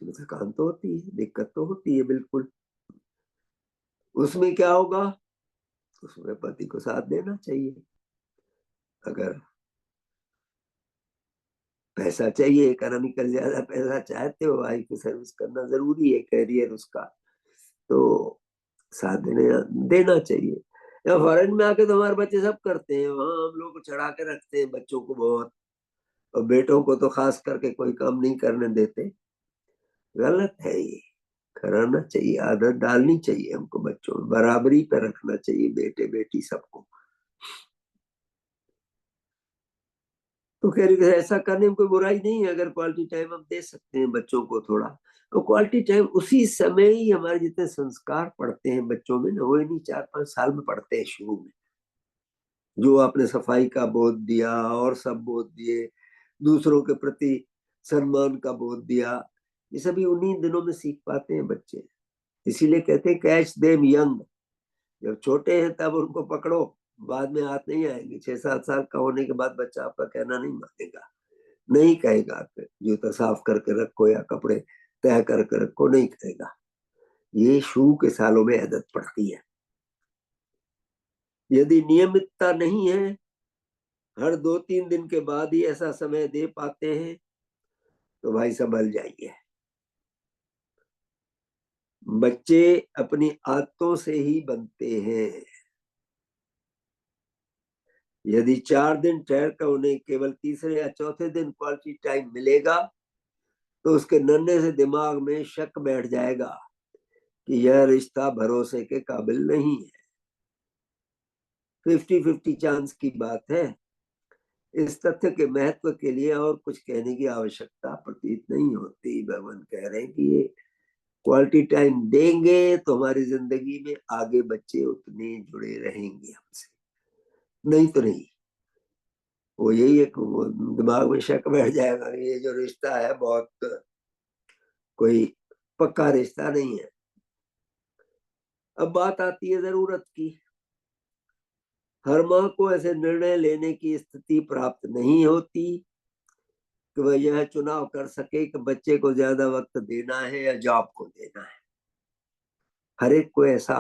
थकान तो होती है, दिक्कत तो होती है बिल्कुल। उसमें क्या होगा? उसमें पति को साथ देना चाहिए। अगर पैसा चाहिए, इकोनॉमिकल ज्यादा पैसा चाहते हो, वाइफ की सर्विस करना जरूरी है, कैरियर उसका, तो साथ देना चाहिए। या फॉरेन में आके तो हमारे बच्चे सब करते हैं, वहां हम लोग को चढ़ा के रखते हैं बच्चों को बहुत, और बेटों को तो खास करके कोई काम नहीं करने देते। गलत है ये, कराना चाहिए, आदत डालनी चाहिए हमको, बच्चों में बराबरी पर रखना चाहिए बेटे बेटी सबको। तो कह रही ऐसा करने में कोई बुराई नहीं है, अगर क्वालिटी टाइम हम दे सकते हैं बच्चों को थोड़ा। तो क्वालिटी टाइम उसी समय ही हमारे जितने संस्कार पड़ते हैं बच्चों में ना, वो नहीं 4-5 साल में पड़ते हैं शुरू में। जो आपने सफाई का बोध दिया और सब बोध दिए, दूसरों के प्रति सम्मान का बोध दिया, ये सभी उन्हीं दिनों में सीख पाते हैं बच्चे। इसीलिए कहते हैं कैच देम यंग। जब छोटे हैं तब उनको पकड़ो, बाद में हाथ नहीं आएंगे। 6-7 साल का होने के बाद बच्चा आपका कहना नहीं मानेगा, नहीं कहेगा कि जूता साफ करके रखो या कपड़े तय करके रखो, नहीं कहेगा। ये शुरू के सालों में आदत पड़ती है। यदि नियमितता नहीं है, हर 2-3 दिन के बाद ही ऐसा समय दे पाते हैं, तो भाई संभल जाइए। बच्चे अपनी आदतों से ही बनते हैं। यदि 4 दिन ठहर कर उन्हें केवल तीसरे या चौथे दिन क्वालिटी टाइम मिलेगा, तो उसके नन्हे से दिमाग में शक बैठ जाएगा कि यह रिश्ता भरोसे के काबिल नहीं है। 50-50 चांस की बात है। इस तथ्य के महत्व के लिए और कुछ कहने की आवश्यकता प्रतीत नहीं होती। भगवान कह रहे हैं कि ये क्वालिटी टाइम देंगे तो हमारी जिंदगी में आगे बच्चे उतने जुड़े रहेंगे हमसे, नहीं तो नहीं। वो यही एक दिमाग में शक बैठ जाएगा, ये जो रिश्ता है बहुत कोई पक्का रिश्ता नहीं है। अब बात आती है जरूरत की। हर माँ को ऐसे निर्णय लेने की स्थिति प्राप्त नहीं होती कि वह यह चुनाव कर सके कि बच्चे को ज्यादा वक्त देना है या जॉब को देना है। हर एक को ऐसा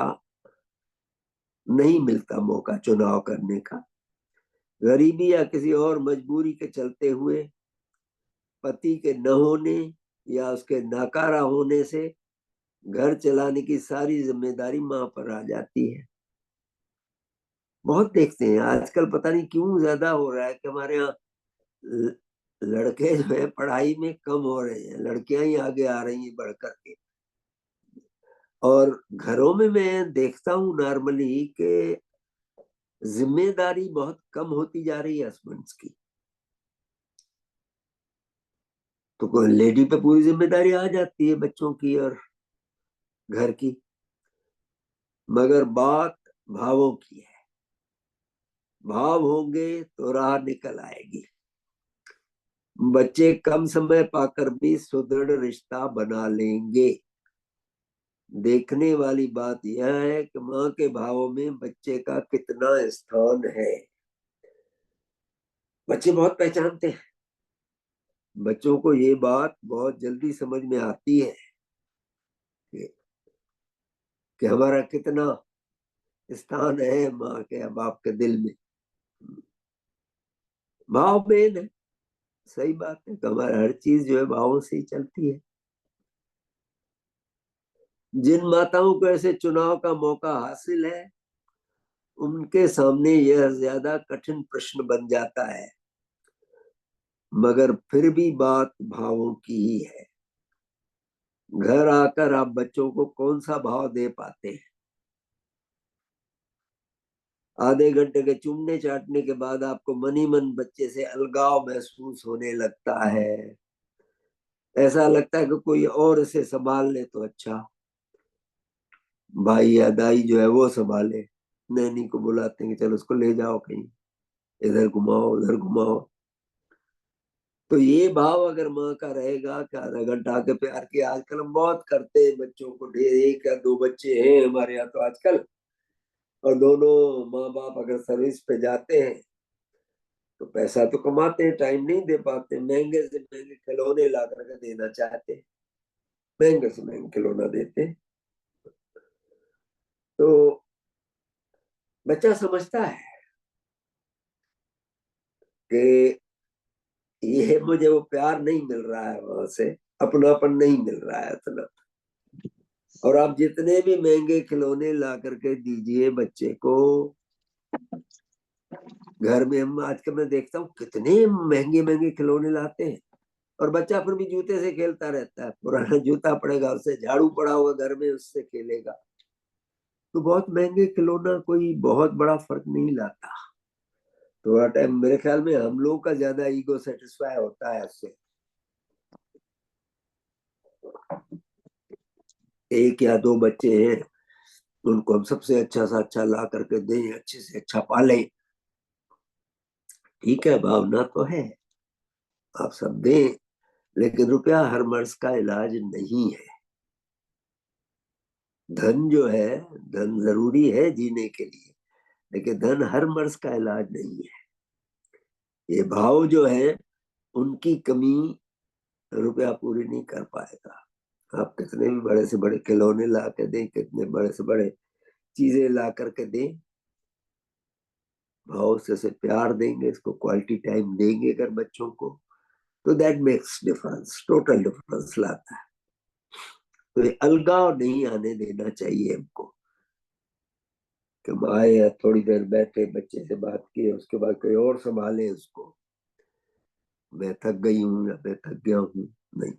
नहीं मिलता मौका चुनाव करने का। गरीबी या किसी और मजबूरी के चलते हुए पति के न होने या उसके नाकारा होने से घर चलाने की सारी जिम्मेदारी माँ पर आ जाती है। बहुत देखते हैं आजकल, पता नहीं क्यों ज्यादा हो रहा है कि हमारे यहाँ लड़के जो है पढ़ाई में कम हो रहे हैं, लड़कियां ही आगे आ रही हैं बढ़ करके। और घरों में मैं देखता हूँ नॉर्मली कि जिम्मेदारी बहुत कम होती जा रही है हस्बैंड्स की। तो लेडी पे पूरी जिम्मेदारी आ जाती है बच्चों की और घर की। मगर बात भावों की है। भाव होंगे तो राह निकल आएगी। बच्चे कम समय पाकर भी सुदृढ़ रिश्ता बना लेंगे। देखने वाली बात यह है कि माँ के भावों में बच्चे का कितना स्थान है। बच्चे बहुत पहचानते हैं, बच्चों को ये बात बहुत जल्दी समझ में आती है कि हमारा कितना स्थान है माँ के बाप के दिल में। भाव मेन है, सही बात है कि हमारा हर चीज जो है भावों से ही चलती है। जिन माताओं को ऐसे चुनाव का मौका हासिल है उनके सामने यह ज्यादा कठिन प्रश्न बन जाता है, मगर फिर भी बात भावों की ही है। घर आकर आप बच्चों को कौन सा भाव दे पाते हैं? आधे घंटे के चूमने चाटने के बाद आपको मन ही मन बच्चे से अलगाव महसूस होने लगता है। ऐसा लगता है कि कोई और इसे संभाल ले तो अच्छा, भाई या दाई जो है वो संभाले। नैनी को बुलाते हैं कि चलो उसको ले जाओ कहीं, इधर घुमाओ उधर घुमाओ। तो ये भाव अगर माँ का रहेगा कि आधा घंटा के प्यार के, आजकल हम बहुत करते हैं बच्चों को, ढेर एक या दो बच्चे हैं हमारे यहाँ तो आजकल, और दोनों माँ बाप अगर सर्विस पे जाते हैं तो पैसा तो कमाते हैं, टाइम नहीं दे पाते, महंगे से महंगे खिलौने ला करके देना चाहते हैं, महंगे से महंगे खिलौना देते हैं। तो बच्चा समझता है कि ये मुझे वो प्यार नहीं मिल रहा है, वहां से अपनापन नहीं मिल रहा है इतना। और आप जितने भी महंगे खिलौने ला करके दीजिए बच्चे को, घर में हम आजकल मैं देखता हूँ कितने महंगे महंगे खिलौने लाते हैं, और बच्चा फिर भी जूते से खेलता रहता है, पुराना जूता पड़ेगा उससे, झाड़ू पड़ा होगा घर में उससे खेलेगा। तो बहुत महंगे खिलौना कोई बहुत बड़ा फर्क नहीं लाता। थोड़ा टाइम मेरे ख्याल में हम लोग का ज्यादा ईगो सेटिस्फाई होता है उससे। एक या दो बच्चे हैं, उनको हम सबसे अच्छा सा अच्छा ला करके दें, अच्छे से अच्छा पालें, ठीक है, भावना तो है, आप सब दें, लेकिन रुपया हर मर्ज का इलाज नहीं है। धन जो है, धन जरूरी है जीने के लिए, लेकिन धन हर मर्ज का इलाज नहीं है। ये भाव जो है उनकी कमी रुपया पूरी नहीं कर पाएगा। आप कितने भी बड़े से बड़े खिलौने ला के दें, कितने बड़े से बड़े चीजें ला करके दें, भाव से प्यार देंगे, इसको क्वालिटी टाइम देंगे अगर बच्चों को, तो that makes difference, total difference लाता है। तो ये अलगाव नहीं आने देना चाहिए हमको, कि आए थोड़ी देर बैठे बच्चे से बात की, उसके बाद कोई और संभाले उसको, मैं थक गई हूँ या मैं थक गया हूँ, नहीं।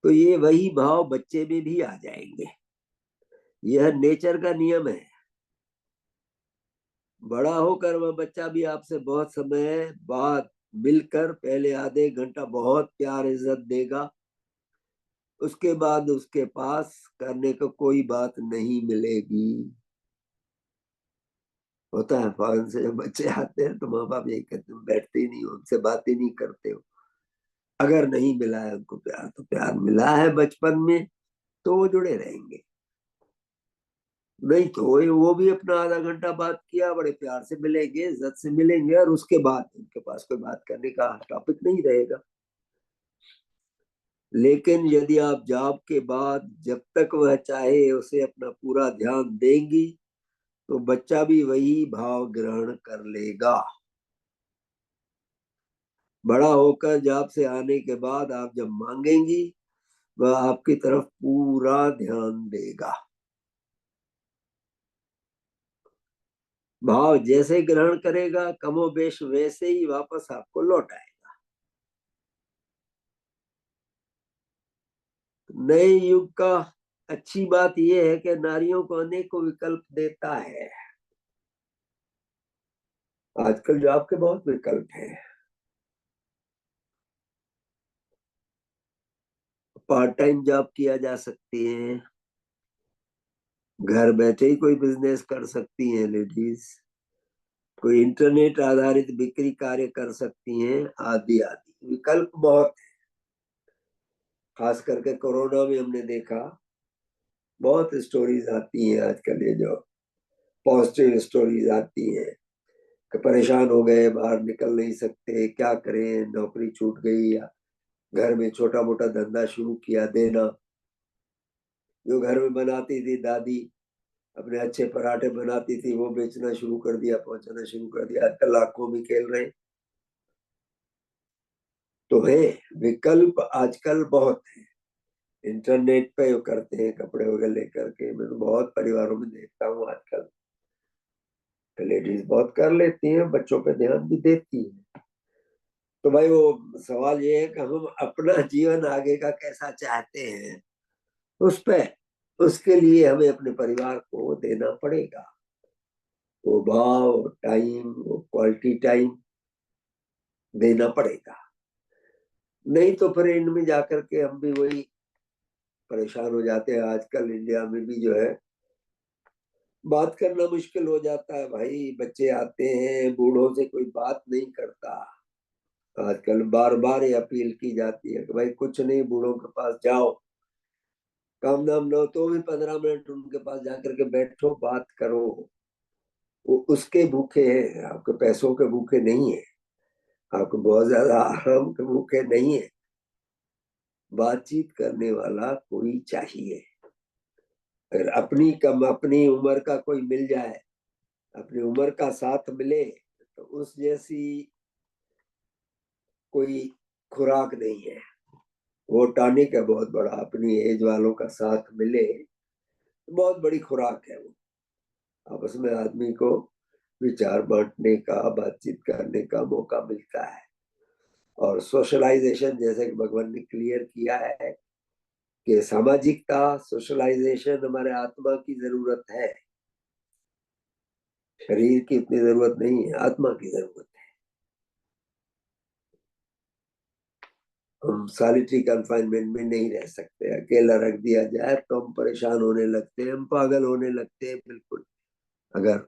तो ये वही भाव बच्चे में भी आ जाएंगे, यह नेचर का नियम है। बड़ा होकर वह बच्चा भी आपसे बहुत समय बाद मिलकर पहले आधे घंटा बहुत प्यार इज्जत देगा, उसके बाद उसके पास करने को कोई बात नहीं मिलेगी। होता है फॉरेन से जब बच्चे आते हैं तो माँ बाप यही कहते हैं बैठते ही नहीं हो, उनसे बात ही नहीं करते हो। अगर नहीं मिला है उनको प्यार, तो प्यार मिला है बचपन में तो वो जुड़े रहेंगे, नहीं तो वो भी अपना आधा घंटा बात किया, बड़े प्यार से मिलेंगे, इज्जत से मिलेंगे, और उसके बाद उनके पास कोई बात करने का टॉपिक नहीं रहेगा। लेकिन यदि आप जॉब के बाद जब तक वह चाहे उसे अपना पूरा ध्यान देंगी, तो बच्चा भी वही भाव ग्रहण कर लेगा। बड़ा होकर जॉब से आने के बाद आप जब मांगेंगी, वह आपकी तरफ पूरा ध्यान देगा। भाव जैसे ग्रहण करेगा कमोबेश वैसे ही वापस आपको लौट आएगा। नए युग का अच्छी बात यह है कि नारियों को अनेकों विकल्प देता है। आजकल जॉब के बहुत विकल्प हैं, पार्ट टाइम जॉब किया जा सकती है, घर बैठे ही कोई बिजनेस कर सकती हैं लेडीज, कोई इंटरनेट आधारित बिक्री कार्य कर सकती हैं, आदि आदि विकल्प बहुत है। खास करके कोरोना में हमने देखा बहुत स्टोरीज आती हैं आजकल, ये जो पॉजिटिव स्टोरीज आती हैं कि परेशान हो गए, बाहर निकल नहीं सकते, क्या करें, नौकरी छूट गई, या घर में छोटा मोटा धंधा शुरू किया देना। जो घर में बनाती थी दादी, अपने अच्छे पराठे बनाती थी, वो बेचना शुरू कर दिया, पहुंचाना शुरू कर दिया। आजकल लाखों में खेल रहे। तो है, विकल्प आजकल बहुत है। इंटरनेट पे वो करते हैं कपड़े वगैरह लेकर के। मैं तो बहुत परिवारों में देखता हूँ आजकल, लेडीज बहुत कर लेती हैं, बच्चों पे ध्यान भी देती हैं। तो भाई वो सवाल ये है कि हम अपना जीवन आगे का कैसा चाहते हैं, उस पे, उसके लिए हमें अपने परिवार को देना पड़ेगा वो भाव, टाइम, वो क्वालिटी टाइम देना पड़ेगा। नहीं तो फिर इनमें जाकर के हम भी वही परेशान हो जाते हैं। आजकल इंडिया में भी जो है बात करना मुश्किल हो जाता है भाई। बच्चे आते हैं, बूढ़ों से कोई बात नहीं करता। आजकल बार बार ये अपील की जाती है कि भाई कुछ नहीं, बूढ़ों के पास जाओ, काम नाम लो तो भी 15 मिनट उनके पास जाकर के बैठो, बात करो। वो उसके भूखे हैं, आपके पैसों के भूखे नहीं है, आपको बहुत ज्यादा आराम के भूखे नहीं है। बातचीत करने वाला कोई चाहिए। अगर अपनी उम्र का कोई मिल जाए, अपनी उम्र का साथ मिले, तो उस जैसी कोई खुराक नहीं है। वो टॉनिक है बहुत बड़ा। अपनी एज वालों का साथ मिले तो बहुत बड़ी खुराक है वो। आपस में आदमी को विचार बांटने का, बातचीत करने का मौका मिलता है। और सोशलाइजेशन, जैसे कि भगवान ने क्लियर किया है कि सामाजिकता, सोशलाइजेशन हमारे आत्मा की जरूरत है। शरीर की इतनी जरूरत नहीं है, आत्मा की जरूरत है। हम सॉलिटरी कन्फाइनमेंट में नहीं रह सकते। अकेला रख दिया जाए तो हम परेशान होने लगते हैं, हम पागल होने लगते हैं बिल्कुल। अगर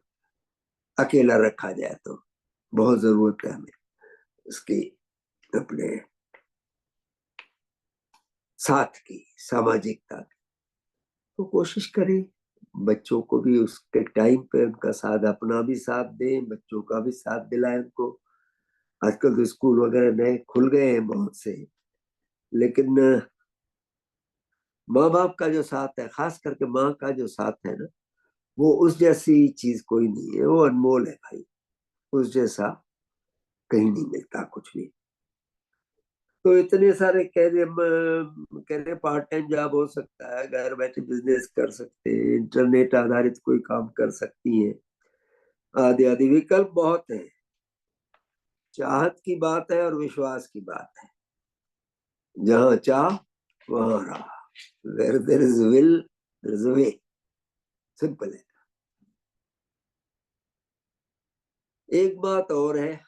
अकेला रखा जाए तो बहुत जरूरत है हमें इसकी, अपने साथ की, सामाजिकता की। तो कोशिश करें बच्चों को भी उसके टाइम पे उनका साथ, अपना भी साथ दें, बच्चों का भी साथ दिलाएं उनको। आजकल तो स्कूल वगैरह नए खुल गए हैं बहुत से, लेकिन माँ बाप का जो साथ है, खास करके माँ का जो साथ है ना, वो उस जैसी चीज कोई नहीं है। वो अनमोल है भाई, उस जैसा कहीं नहीं मिलता कुछ भी। तो इतने सारे कह रहे पार्ट टाइम जॉब हो सकता है, घर बैठे बिजनेस कर सकते हैं, इंटरनेट आधारित कोई काम कर सकती है, आदि आदि विकल्प बहुत है। चाहत की बात है और विश्वास की बात है। जहां चाह वहां राह। Where there is will, there is a way. Simple है। एक बात और है,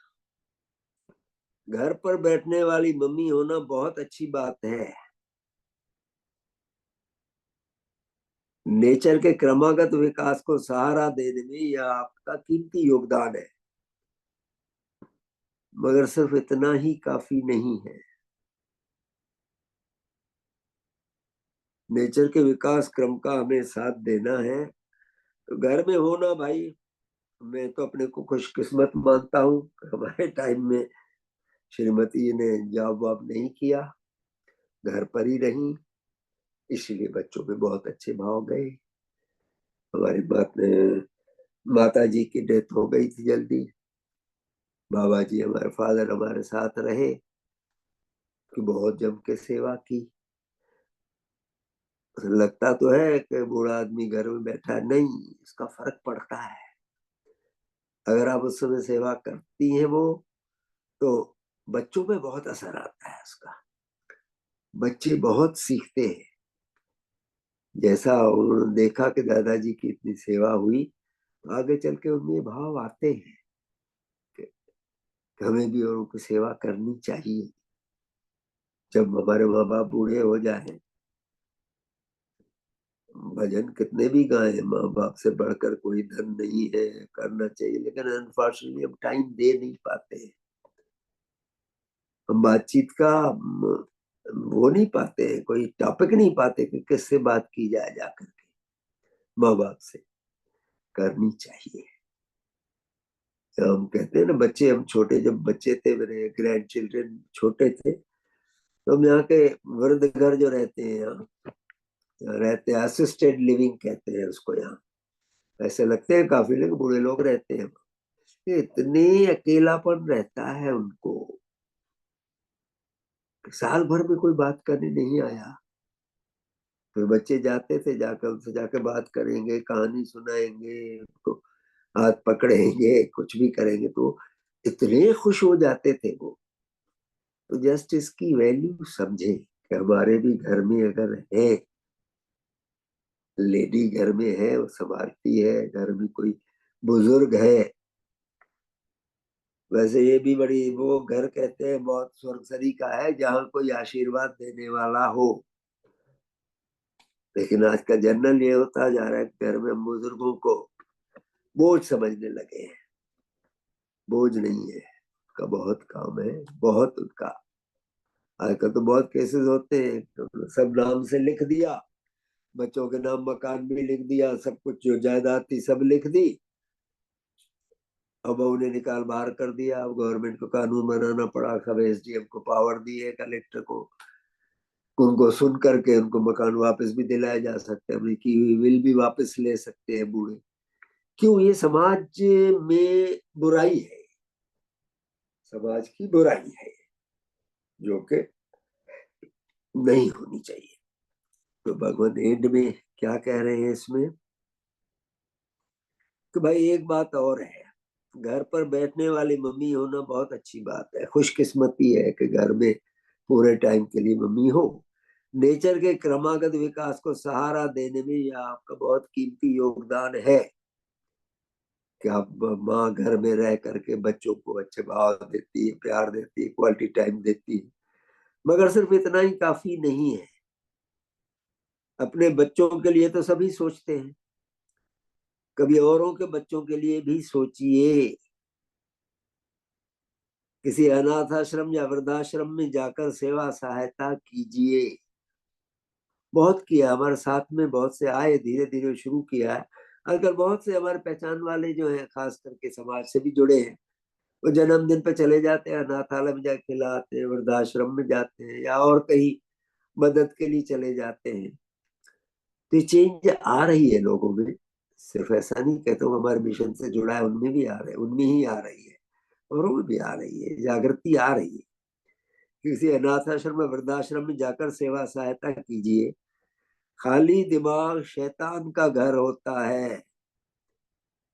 घर पर बैठने वाली मम्मी होना बहुत अच्छी बात है। नेचर के क्रमागत विकास को सहारा देने में यह आपका कीमती योगदान है। मगर सिर्फ इतना ही काफी नहीं है। नेचर के विकास क्रम का हमें साथ देना है। तो घर में होना भाई, मैं तो अपने को खुशकिस्मत मानता हूँ। हमारे टाइम में श्रीमती ने जॉब वॉब नहीं किया, घर पर ही रही, इसलिए बच्चों में बहुत अच्छे भाव गए। हमारी माता जी की डेथ हो गई थी जल्दी। बाबा जी, हमारे फादर, हमारे साथ रहे कि बहुत जम के सेवा की। लगता तो है कि बूढ़ा आदमी घर में बैठा है, नहीं, इसका फर्क पड़ता है। अगर आप उस समय सेवा करती हैं वो, तो बच्चों पे बहुत असर आता है उसका। बच्चे बहुत सीखते हैं। जैसा उन्होंने देखा कि दादाजी की इतनी सेवा हुई, तो आगे चल के उनमें भाव आते हैं कि हमें भी औरों की सेवा करनी चाहिए। जब हमारे माँ बाप बूढ़े हो जाए, भजन कितने भी गाए, माँ बाप से बढ़कर कोई धन नहीं है, करना चाहिए, लेकिन अनफॉर्चुनेटली हम टाइम दे नहीं पाते हैं। हम बातचीत का वो नहीं पाते हैं, कोई टॉपिक नहीं पाते कि किससे बात की जाए जाकर के। माँ बाप से करनी चाहिए। हम कहते हैं ना, बच्चे, हम छोटे जब बच्चे थे, मेरे ग्रैंड चिल्ड्रन छोटे थे, तो हम यहाँ के वृद्ध घर जो रहते हैं, यहाँ रहते हैं, असिस्टेड लिविंग कहते हैं उसको, यहाँ ऐसे लगते हैं काफी लोग, बूढ़े लोग रहते हैं, इतने अकेलापन रहता है उनको, साल भर में कोई बात करने नहीं आया। फिर बच्चे जाते थे, जाकर उनसे जाकर बात करेंगे, कहानी सुनाएंगे, उनको हाथ पकड़ेंगे, कुछ भी करेंगे, तो इतने खुश हो जाते थे वो। तो जस्ट इसकी वैल्यू समझे कि हमारे भी घर में अगर है, लेडी घर में है, वो संभालती है, घर में कोई बुजुर्ग है। वैसे ये भी बड़ी, वो घर कहते हैं बहुत स्वर्गसरी का है जहाँ कोई आशीर्वाद देने वाला हो। लेकिन आज का जनरल ये होता जा रहा है, घर में हम बुजुर्गों को बोझ समझने लगे हैं। बोझ नहीं है, उनका बहुत काम है, बहुत उनका। आजकल तो बहुत केसेस होते हैं, तो सब नाम से लिख दिया, बच्चों के नाम मकान भी लिख दिया, सब कुछ जो जायदाद थी सब लिख दी, अब उन्हें निकाल बाहर कर दिया। अब गवर्नमेंट को कानून बनाना पड़ा, सब एसडीएम को पावर दी है, कलेक्टर को, उनको सुन करके उनको मकान वापस भी दिलाया जा सकता है, उनकी विल भी वापस ले सकते हैं बूढ़े। क्यों? ये समाज में बुराई है, समाज की बुराई है, जो कि नहीं होनी चाहिए। तो भगवान एंड में क्या कह रहे हैं इसमें कि भाई एक बात और है, घर पर बैठने वाली मम्मी होना बहुत अच्छी बात है, खुशकिस्मती है कि घर में पूरे टाइम के लिए मम्मी हो। नेचर के क्रमागत विकास को सहारा देने में यह आपका बहुत कीमती योगदान है कि आप माँ घर में रह करके बच्चों को अच्छे भाव देती है, प्यार देती है, क्वालिटी टाइम देती है। मगर सिर्फ इतना ही काफी नहीं है। अपने बच्चों के लिए तो सभी सोचते हैं, कभी औरों के बच्चों के लिए भी सोचिए। किसी अनाथ आश्रम या वृद्धाश्रम में जाकर सेवा सहायता कीजिए। बहुत किया, हमारे साथ में बहुत से आए, धीरे धीरे शुरू किया है। आजकल बहुत से हमारे पहचान वाले जो हैं, खास करके समाज से भी जुड़े हैं, वो जन्मदिन पे चले जाते हैं, अनाथालय में जाके खिलाते हैं, वृद्धाश्रम में जाते हैं, या और कहीं मदद के लिए चले जाते हैं। तो ये चेंज आ रही है लोगों में। सिर्फ ऐसा नहीं कहता हूँ, हमारे मिशन से जुड़ा है, उनमें भी आ रहे हैं, उनमें ही आ रही है, औरों में भी आ रही है, जागृति आ रही है। किसी अनाथ आश्रम में, वृद्धाश्रम में जाकर सेवा सहायता कीजिए। खाली दिमाग शैतान का घर होता है।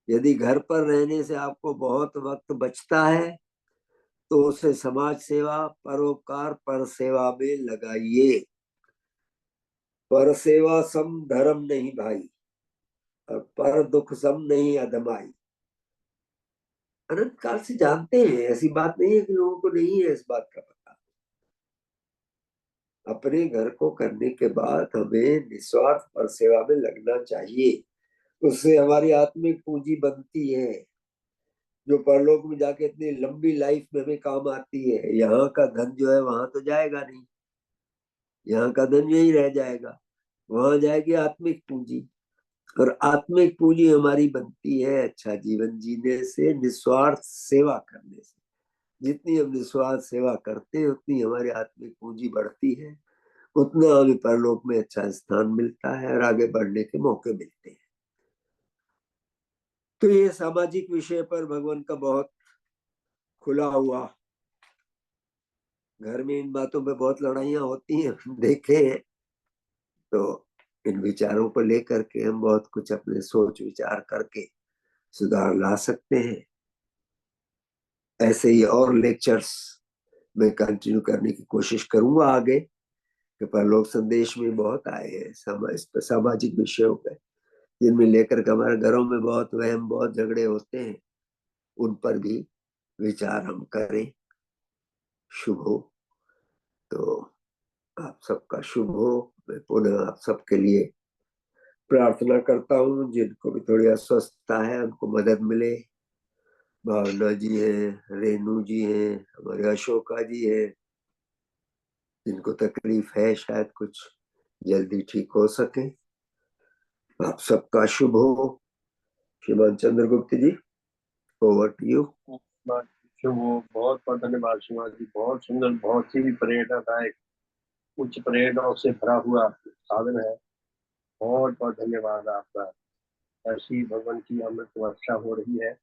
यदि घर पर रहने से आपको बहुत वक्त बचता है तो उसे समाज सेवा, परोपकार, पर सेवा में लगाइए। पर सेवा सम धर्म नहीं भाई, और पर दुख सम नहीं अधमाई। अनंत काल से जानते हैं, ऐसी बात नहीं है कि लोगों को नहीं है इस बात का पता। अपने घर को करने के बाद हमें निस्वार्थ पर सेवा में लगना चाहिए। उससे हमारी आत्मिक पूंजी बनती है, जो परलोक में जाके इतनी लंबी लाइफ में हमें काम आती है। यहाँ का धन जो है वहां तो जाएगा नहीं, यहाँ का धन यही रह जाएगा, वहां जाएगी आत्मिक पूंजी। और आत्मिक पूंजी हमारी बनती है अच्छा जीवन जीने से, निस्वार्थ सेवा करने से। जितनी हम निस्वार्थ सेवा करते हैं उतनी हमारी आत्मिक पूंजी बढ़ती है, उतना हमें परलोक में अच्छा स्थान मिलता है और आगे बढ़ने के मौके मिलते हैं। तो ये सामाजिक विषय पर भगवान का बहुत खुला हुआ, घर में इन बातों पे बहुत लड़ाइयाँ होती हैं, देखे हैं। तो इन विचारों को लेकर के हम बहुत कुछ अपने सोच विचार करके सुधार ला सकते हैं। ऐसे ही और लेक्चर्स मैं कंटिन्यू करने की कोशिश करूंगा आगे, कि परलोक संदेश में बहुत आए हैं सामाजिक विषयों पे, जिनमें लेकर के हमारे घरों में बहुत वहम, बहुत झगड़े होते हैं, उन पर भी विचार हम करें। शुभ हो। तो आप सबका शुभ हो। मैं पुनः आप सबके लिए प्रार्थना करता हूँ, जिनको भी थोड़ी अस्वस्थता है उनको मदद मिले। भावना जी हैं, रेणु जी हैं, हमारे अशोका जी हैं, जिनको तकलीफ है शायद कुछ जल्दी ठीक हो सके। आप सबका शुभ हो। श्रीमान चंद्रगुप्त जी, ओवर टू यू। शुभ हो। बहुत बहुत धन्यवाद श्रीमान जी, बहुत सुंदर, बहुत ही प्रेरणादायक, उच्च प्रेरणाओं से भरा हुआ साधन है। बहुत बहुत धन्यवाद आपका। ऐसी भगवान की अमृत वर्षा हो रही है,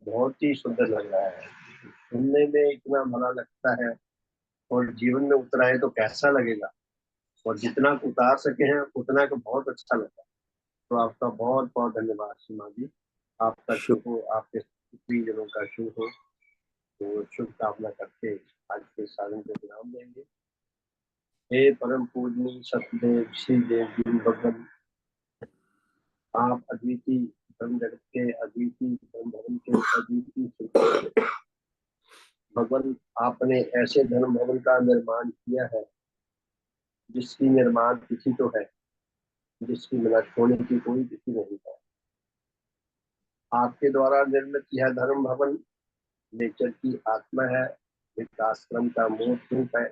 बहुत ही सुंदर लग रहा है, सुनने में इतना भला लगता है, और जीवन में उतराए तो कैसा लगेगा। और जितना उतार सके हैं उतना को बहुत अच्छा लगा। तो आपका बहुत बहुत धन्यवाद श्रीमान जी। आपका शुभ हो, आपके सभी जनों का शुभ हो। तो शुभकामना करके आज के साधन को विराम देंगे। हे परम पूजनीय सतदेव श्री देव गुरु भगवान, आप अद्वितीय धर्म जगत के अद्वितीय धर्म के अद्वितीय भगवान, आपने ऐसे धर्म भवन का निर्माण किया है जिसकी निर्माण तिथि तो है, जिसकी नष्ट होने की कोई तिथि नहीं है। आपके द्वारा निर्मित यह धर्म भवन नेचर की आत्मा है, विकास क्रम का मूर्त रूप है।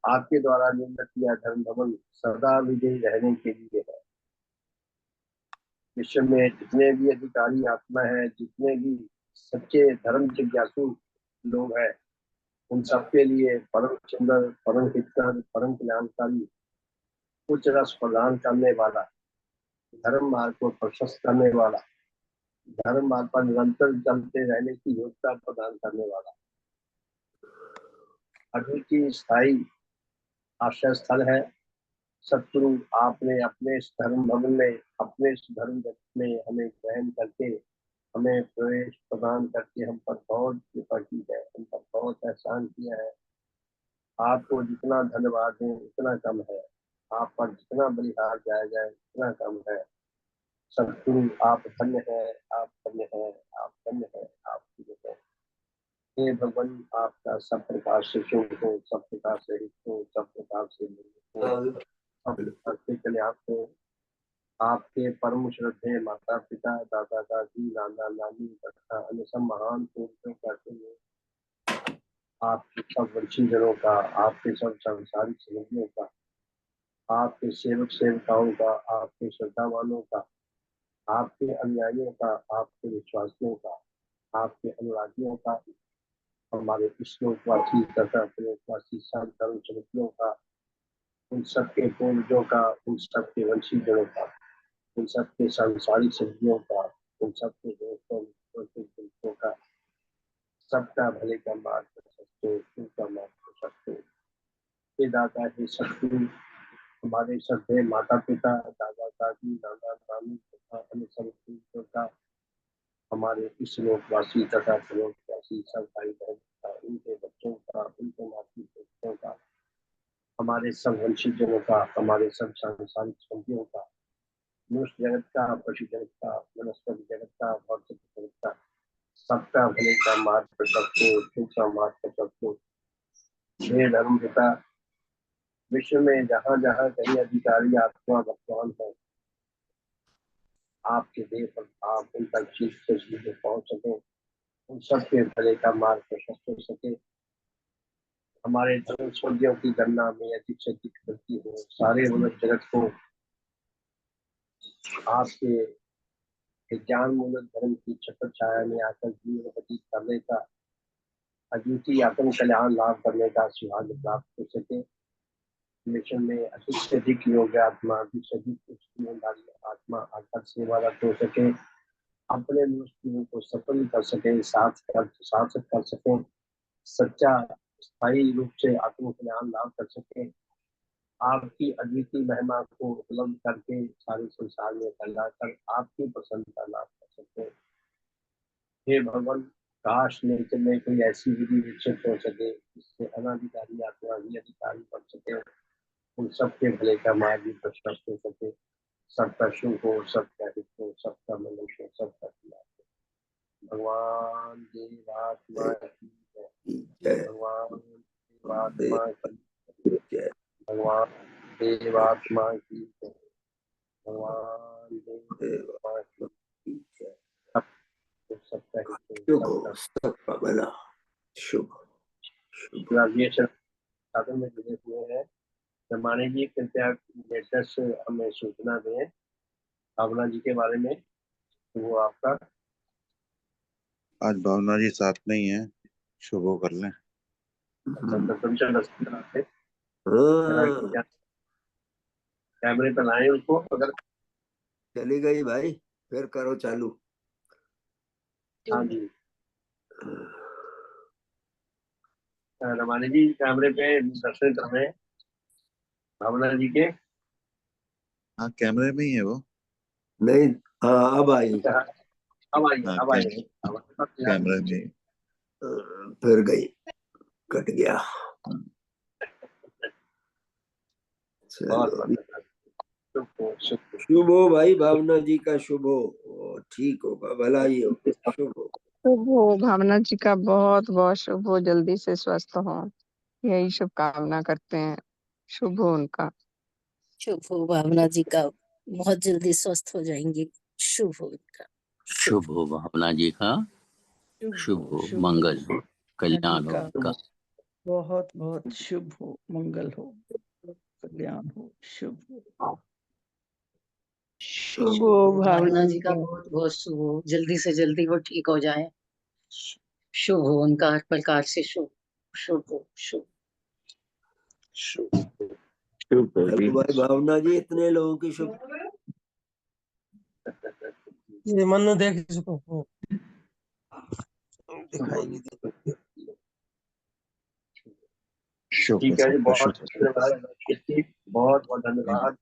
आपके द्वारा निर्मित यह धर्म भवन सदा विजयी रहने के लिए है। विश्व में जितने भी अधिकारी आत्मा है, जितने भी सच्चे धर्म जिज्ञासु लोग हैं, उन सबके लिए परम सुंदर, परम हितकर, परम कल्याणकारी, उच्च रस प्रदान करने वाला, धर्म मार्ग को प्रशस्त करने वाला, धर्म मार्ग पर निरंतर चलते रहने की योग्यता प्रदान करने वाला, अद्वितीय स्थायी आश्रय स्थल है। सतगुरु, आपने अपने इस धर्म भवन में, अपने इस धर्म जगत में हमें ग्रहण करके, हमें प्रवेश प्रदान करके हम पर बहुत कृपा की है, हम पर बहुत एहसान किया है। आपको जितना धन्यवाद दें उतना कम है, आप पर जितना बलिहार जाया जाए उतना कम है। सतगुरु, आप धन्य है, आप धन्य है, आप धन्य है, आप धन्य है। हे भगवान, आपका सब प्रकार से शुभ हो, सब प्रकार से हित हो, सब प्रकार से हो, सब प्रकार से कल्याण हो। आपके परम श्रद्धेय माता पिता, दादा दादी, नाना नानी तथा अन्य सब महान पुरुषों करते हुए आपके सब वंशीजनों का, आपके सब संसारिक समझियों का, आपके सेवक सेविकाओं का, आपके श्रद्धावानों का, आपके अनुयायियों का, आपके विश्वासियों का, आपके अनुरागियों का, हमारे श्लोकवासी तथा प्रयोगवासी सब धर्म चरित्रों का, उन सबके पूर्वजों का, उन सबके वंशीजनों का, उन सबके सांसारिक सब्जियों का, उन सबके दोस्तों का, सबका भले का मार्ग कर सकते हो, उनका मार्ग कर सकते हो। हे दाता, हे सतगुरु, हमारे श्रद्धेय माता पिता, दादा दादी, नाना नानी तथा अन्य सब पुरुषों का, हमारे इस लोकवासी तथा प्रयोगवासी सब भाई बहन का, उनके बच्चों का, उनके नाती पोतों का, हमारे सब वंशीजनों का, हमारे सब सांसारिक संधियों का, मनुष्य जगत का, पशु जगत का, वनस्पति जगत का, भौतिक जगत का, सबका भले का मार्ग पर सबको, उनका मार्ग पर सबको। हे धर्म पिता, विश्व में जहाँ जहाँ कहीं अधिकारी आत्मा वर्तमान है, आपके देह पर आप उन तक चीज से सीधे पहुंच सके, उन सबके भले का मार्ग प्रशस्त हो सके। हमारे धर्म स्वर्गियों की गणना में अधिक से अधिक वृद्धि हो, सारे मनुष्य जगत को आपके ज्ञान मूलक धर्म की छत्र छाया में आकर जीवन व्यतीत करने का, अद्वितीय आत्म कल्याण लाभ करने का सौभाग्य प्राप्त हो सके। मिशन में अधिक से अधिक योग्य आत्मा, अधिक से अधिक उच्च ईमानदारी आत्मा आकर सेवारत हो सके, अपने मनुष्य जीवन को सफल कर सके, सार्थक कर सके, सच्चा स्थायी रूप से आत्म कल्याण लाभ कर सके, आपकी अद्वितीय महिमा को उपलब्ध करके सारे संसार में फैलाकर आपकी प्रसन्नता लाभ कर सके। हे भगवान, काश नेचर में कोई ऐसी विधि विकसित हो सके जिससे अनाधिकारी आत्मा भी अधिकारी बन सके, उन सबके भले का मार्ग भी प्रशस्त हो सके, सबका शुभ हो, सबका हित हो, सबका मंगल हो, सबका कल्याण हो। भगवान देवात्मा की जय, जय भगवान देवात्मा की जय। भगवान देवात्मा की जय, भगवान देवात्मा की जय। सबका हित हो, शुभ हो, सबका सबका भला। शुभ। ग्रेजुएशन साधन में जुड़े हुए हैं। रमानी जी कृपया लेटेस्ट हमें सूचना दें भावना जी के बारे में। वो आपका आज भावना जी साथ में ही है, शुभ कर लें। हाँ, कैमरे पर लाए उसको। अगर चली गई भाई, फिर करो चालू। हाँ जी, रमानी जी कैमरे पे दर्शन कर रहे हैं भावना जी के। हाँ, कैमरे में ही है वो। नहीं, हाँ अब आई। अब आइए, हाँ, अब आइए। कैमरे में ही। फिर गई, कट गया। बहुत चलो, शुभ हो, शुभ हो। शुभ हो भाई, भावना जी का शुभ हो, ठीक होगा, भला ही हो, शुभ हो। शुभ हो, भावना जी का बहुत बहुत शुभ हो, जल्दी से स्वस्थ हो, यही शुभकामना करते हैं। शुभ हो उनका। शुभ हो भावना जी का, बहुत जल्दी स्वस्थ हो जाएंगी। शुभ हो इनका। शुभ हो भावना जी का, शुभ हो, मंगल हो, कल्याण हो उनका। बहुत बहुत शुभ हो, मंगल हो, कल्याण हो, शुभ हो। शुभ हो भावना जी का बहुत बहुत शुभ हो, जल्दी से जल्दी वो ठीक हो जाए। शुभ हो उनका, हर प्रकार से शुभ। शुभ हो, शुभ शुभ हो जी। चलो भाई भावना जी, इतने लोगों की शुभ। मनु देख इसको दिखाई नहीं दे। शुभ ठीक है जी, सबका बहुत शुभ। धन्यवाद, बहुत बहुत धन्यवाद।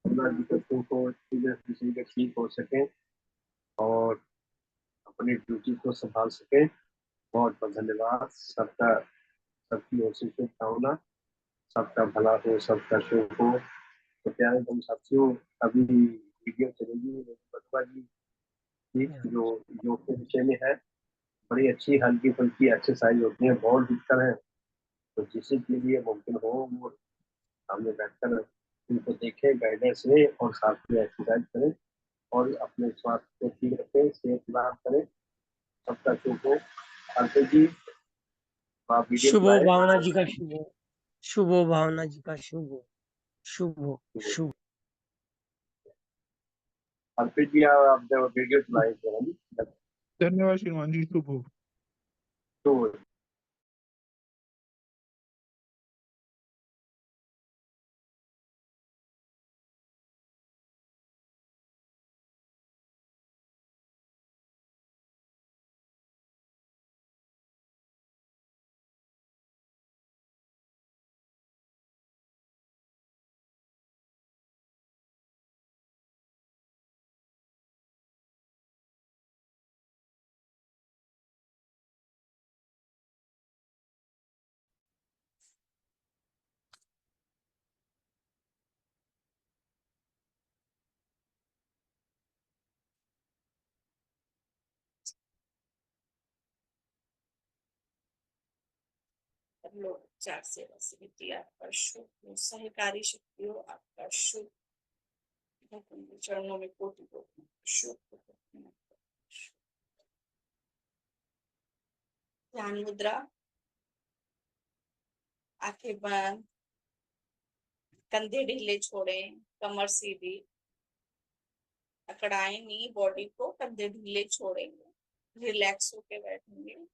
भावना जी को शुभ हो, किसी के ठीक हो सके और अपनी ड्यूटी को संभाल सके। बहुत बहुत धन्यवाद सबका, सबकी ओर से शुभकामना। सबका भला हो, सबका शुभ हो। तो प्यारे हम साथियों, अभी वीडियो चलेगी बटुआ जी की, जो योग के विषय में है। बड़ी अच्छी हल्की फुल्की एक्सरसाइज होती है, बहुत दिक्कत है। तो जिसके के लिए मुमकिन हो वो सामने बैठकर उनको देखें, गाइडेंस लें और साथ में एक्सरसाइज करें और अपने स्वास्थ्य को ठीक रखें, सेहत लाभ करें। सबका शुभ हो। अंकित जी, आप वीडियो शुभ हो चलाएं। भावना जी का, शुभ हो, शुभ हो भावना जी का, शुभ हो, शुभ हो, शुभ। अर्पित जी, आप जब वीडियो चलाएं जरा जी। धन्यवाद श्रीमान जी, शुभ हो। तो लोकोपचार सेवा समिति आपका शुभ हो, सहकारी शक्तियों आपका शुभ, चरणों में कोटि कोटि शुभ हो। ध्यान मुद्रा, आंखें बंद, कंधे ढीले छोड़ें, कमर सीधी, अकड़ाएं नी बॉडी को, कंधे ढीले छोड़ेंगे, रिलैक्स होके बैठेंगे।